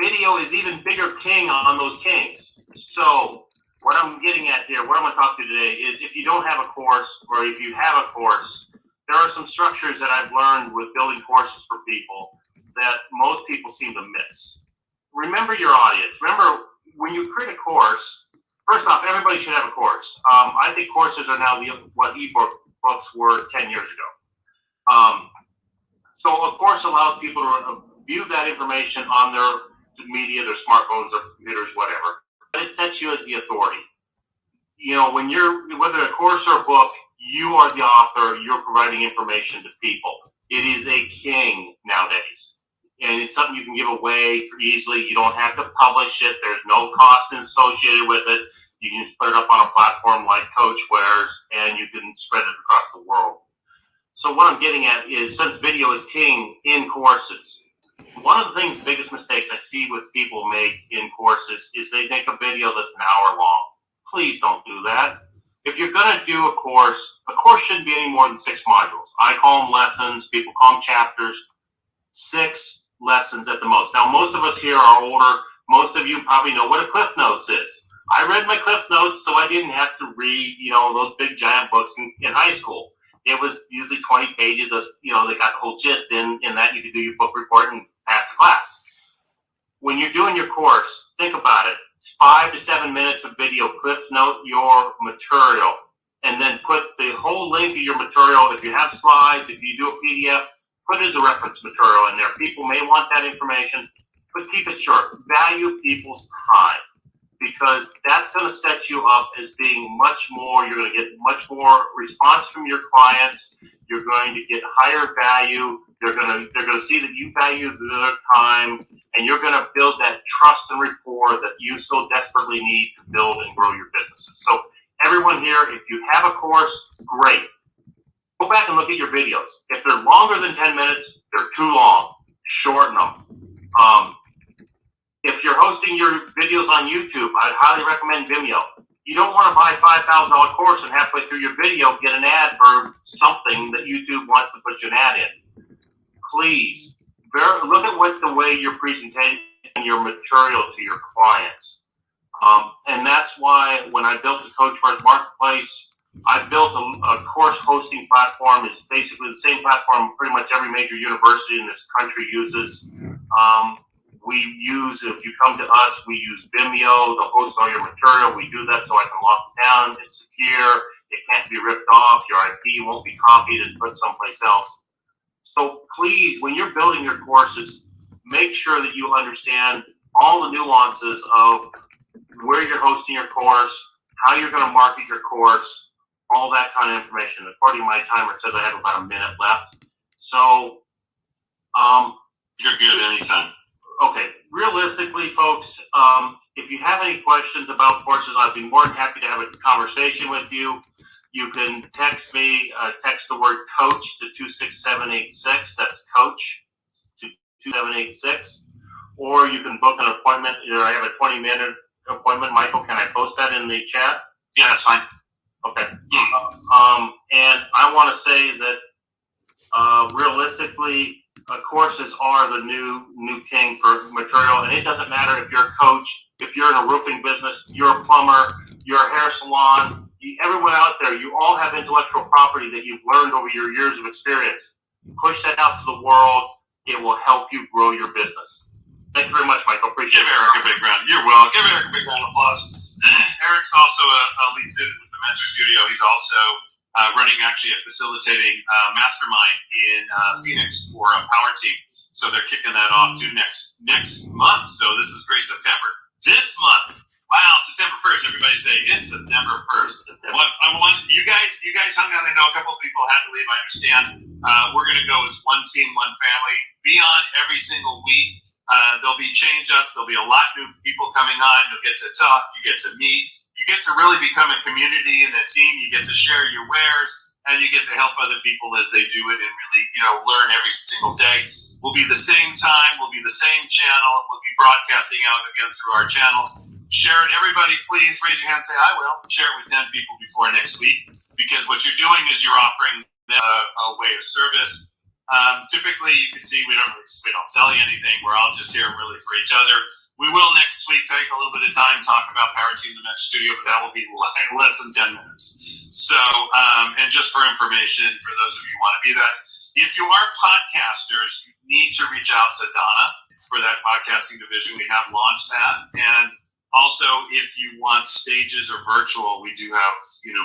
Speaker 8: Video is even bigger king on those kings. So, what I'm getting at here, what I'm going to talk to you today is if you don't have a course or if you have a course, there are some structures that I've learned with building courses for people that most people seem to miss. Remember your audience. Remember, when you create a course, first off, everybody should have a course. I think courses are now what books were 10 years ago. So a course allows people to view that information on their media, their smartphones, their computers, whatever. But it sets you as the authority. When whether a course or a book, you are the author, you're providing information to people. It is a king nowadays. And it's something you can give away easily. You don't have to publish it. There's no cost associated with it. You can just put it up on a platform like CoachWords, and you can spread it across the world. So what I'm getting at is, since video is king in courses, one of the biggest mistakes I see with people make in courses is they make a video that's an hour long. Please don't do that. If you're going to do a course shouldn't be any more than 6 modules. I call them lessons. People call them chapters. 6 lessons at the most. Now, most of us here are older. Most of you probably know what a Cliff Notes is. I read my Cliff Notes so I didn't have to read, those big giant books in high school. It was usually 20 pages of, they got the whole gist in that you could do your book report and pass the class. When you're doing your course, think about it. 5 to 7 minutes of video, cliff note your material, and then put the whole link of your material. If you have slides, if you do a PDF, put it as a reference material in there. People may want that information, but keep it short. Value people's time, because that's going to set you up as being much more. You're going to get much more response from your clients. You're going to get higher value. They're going to see that you value their time, and you're going to build that trust and rapport that you so desperately need to build and grow your businesses. So everyone here, if you have a course, great. Go back and look at your videos. If they're longer than 10 minutes, they're too long. Shorten them. If you're hosting your videos on YouTube, I'd highly recommend Vimeo. You don't want to buy a $5,000 course and halfway through your video get an ad for something that YouTube wants to put you an ad in. Please, look at what the way you're presenting your material to your clients. And that's why when I built the Coach Mark Marketplace, I built a course hosting platform. It's basically the same platform pretty much every major university in this country uses. We use, if you come to us, we use Vimeo to host all your material. We do that so I can lock it down. It's secure. It can't be ripped off. Your IP won't be copied and put someplace else. So please, when you're building your courses, make sure that you understand all the nuances of where you're hosting your course, how you're going to market your course, all that kind of information. According to my timer, it says I have about a minute left. So,
Speaker 2: you're good anytime.
Speaker 8: Okay, realistically, folks, if you have any questions about courses, I'd be more than happy to have a conversation with you. You can text me, text the word coach to 26786. That's coach to 2786. Or you can book an appointment. I have a 20-minute appointment. Michael, can I post that in the chat?
Speaker 2: Yeah, that's fine.
Speaker 8: Okay. And I want to say that realistically, courses are the new king for material, and it doesn't matter if you're a coach, if you're in a roofing business, you're a plumber, you're a hair salon, everyone out there, you all have intellectual property that you've learned over your years of experience. Push that out to the world. It will help you grow your business. Thank you very much, Michael. Appreciate it.
Speaker 2: Give Eric a big round. You're welcome. Give Eric a big round of applause. Eric's also a lead student with the Mentor Studio. He's also running actually a facilitating mastermind in Phoenix for a Powerteam. So they're kicking that off to next month. So this is great. September. This month. Wow, September 1st. Everybody say it's September 1st. What I want you guys hung out. I know a couple of people had to leave. I understand. We're going to go as one team, one family. Be on every single week. There'll be change ups. There'll be a lot of new people coming on. You'll get to talk. You get to meet. You get to really become a community in the team. You get to share your wares, and you get to help other people as they do it, and really, learn every single day. We'll be the same time. We'll be the same channel. We'll be broadcasting out again through our channels. Share it. Everybody, please raise your hand and say, I will. Share it with 10 people before next week, because what you're doing is you're offering them a way of service. Typically, you can see we don't sell you anything. We're all just here really for each other. We will next week take a little bit of time talk about Powerteam the Mentor Studio, but that will be less than 10 minutes. So, and just for information, for those of you who want to be that, if you are podcasters, you need to reach out to Donna for that podcasting division. We have launched that. And also, if you want stages or virtual, we do have,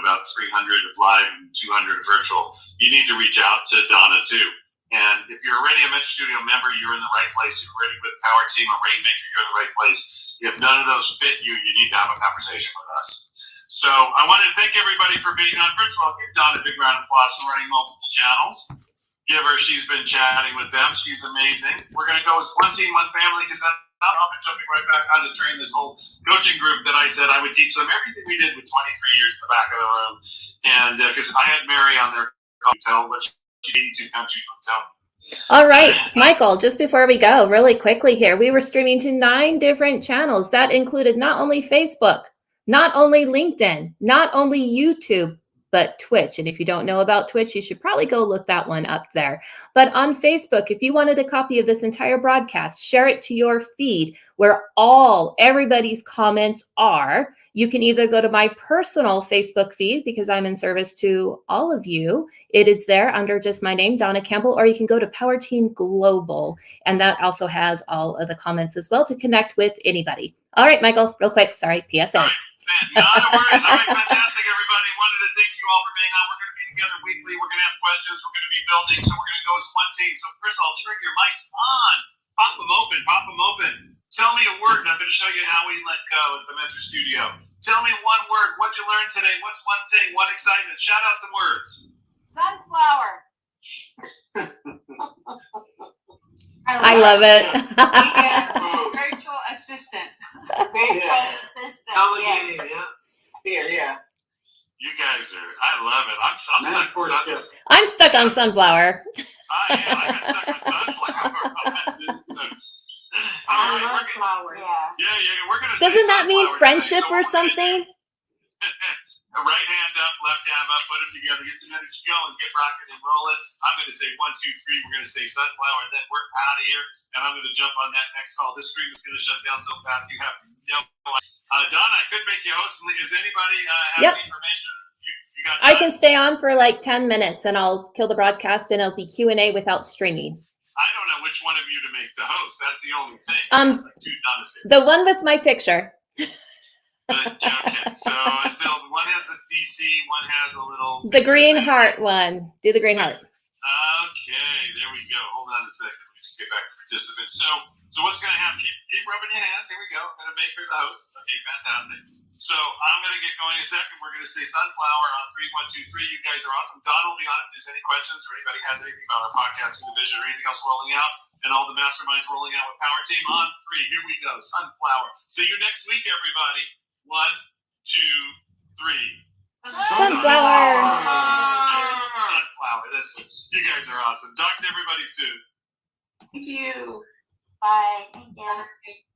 Speaker 2: about 300 of live and 200 virtual. You need to reach out to Donna too. And if you're already a Mentor Studio member, you're in the right place. If you're already with Powerteam or Rainmaker, you're in the right place. If none of those fit you, you need to have a conversation with us. So I wanted to thank everybody for being on. First of all, give Donna a big round of applause for running multiple channels. She's been chatting with them. She's amazing. We're going to go as one team, one family, because I'm jumping right back on to train this whole coaching group that I said I would teach them everything we did with 23 years in the back of the room. And because I had Mary on their hotel, which 82 countries would tell.
Speaker 1: All right, Michael, just before we go, really quickly here, we were streaming to 9 different channels. That included not only Facebook, not only LinkedIn, not only YouTube, but Twitch. And if you don't know about Twitch, you should probably go look that one up there. But on Facebook, if you wanted a copy of this entire broadcast, share it to your feed where everybody's comments are. You can either go to my personal Facebook feed, because I'm in service to all of you. It is there under just my name, Donna Campbell, or you can go to Powerteam Global, and that also has all of the comments as well to connect with anybody. All right, Michael, real quick. Sorry, PSA.
Speaker 2: All right, not a worries. All right, fantastic, everybody. Wanted to thank you all for being on. We're going to be together weekly. We're going to have questions. We're going to be building. So we're going to go as one team. So first of all, turn your mics on. Pop them open. Pop them open. Tell me a word, and I'm going to show you how we let go at the Mentor Studio. Tell me one word. What'd you learn today? What's one thing? What excitement? Shout out some words.
Speaker 9: Sunflower.
Speaker 1: I love it.
Speaker 21: Virtual assistant.
Speaker 3: Virtual
Speaker 23: assistant.
Speaker 3: Delegating, yeah.
Speaker 2: You guys are, I love it. I'm stuck.
Speaker 1: I'm stuck on sunflower.
Speaker 2: I got stuck on sunflower.
Speaker 23: I love flowers.
Speaker 2: Yeah, we're going to
Speaker 1: Doesn't that mean friendship or something?
Speaker 2: Right hand up, left hand up, put them together, get some energy going, get rocking and rolling. I'm going to say 1, 2, 3. We're going to say sunflower, and then we're out of here. And I'm going to jump on that next call. This stream is going to shut down so fast you have no idea. Donna, I could make you host. Does anybody have any information? You got time?
Speaker 1: I can stay on for like 10 minutes, and I'll kill the broadcast, and it'll be Q&A without streaming.
Speaker 2: I don't know which one of you to make the host. That's the only thing.
Speaker 1: The one with my picture.
Speaker 2: Okay, so one has a DC, one has a little.
Speaker 1: The green heart one. Do the green heart.
Speaker 2: Okay, there we go. Hold on a second. Let me just get back to participants. So what's going to happen? Keep rubbing your hands. Here we go. I'm going to make her the host. Okay, fantastic. So I'm going to get going in a second. We're going to say sunflower on 3, 1, 2, 3. You guys are awesome. Don will be on if there's any questions or anybody has anything about our podcasting division or anything else rolling out, and all the masterminds rolling out with Powerteam on 3. Here we go. Sunflower. See you next week, everybody. 1, 2, 3.
Speaker 1: Sunflower.
Speaker 2: Sunflower. Listen, you guys are awesome. Talk to everybody soon.
Speaker 23: Thank you. Bye. Thank you.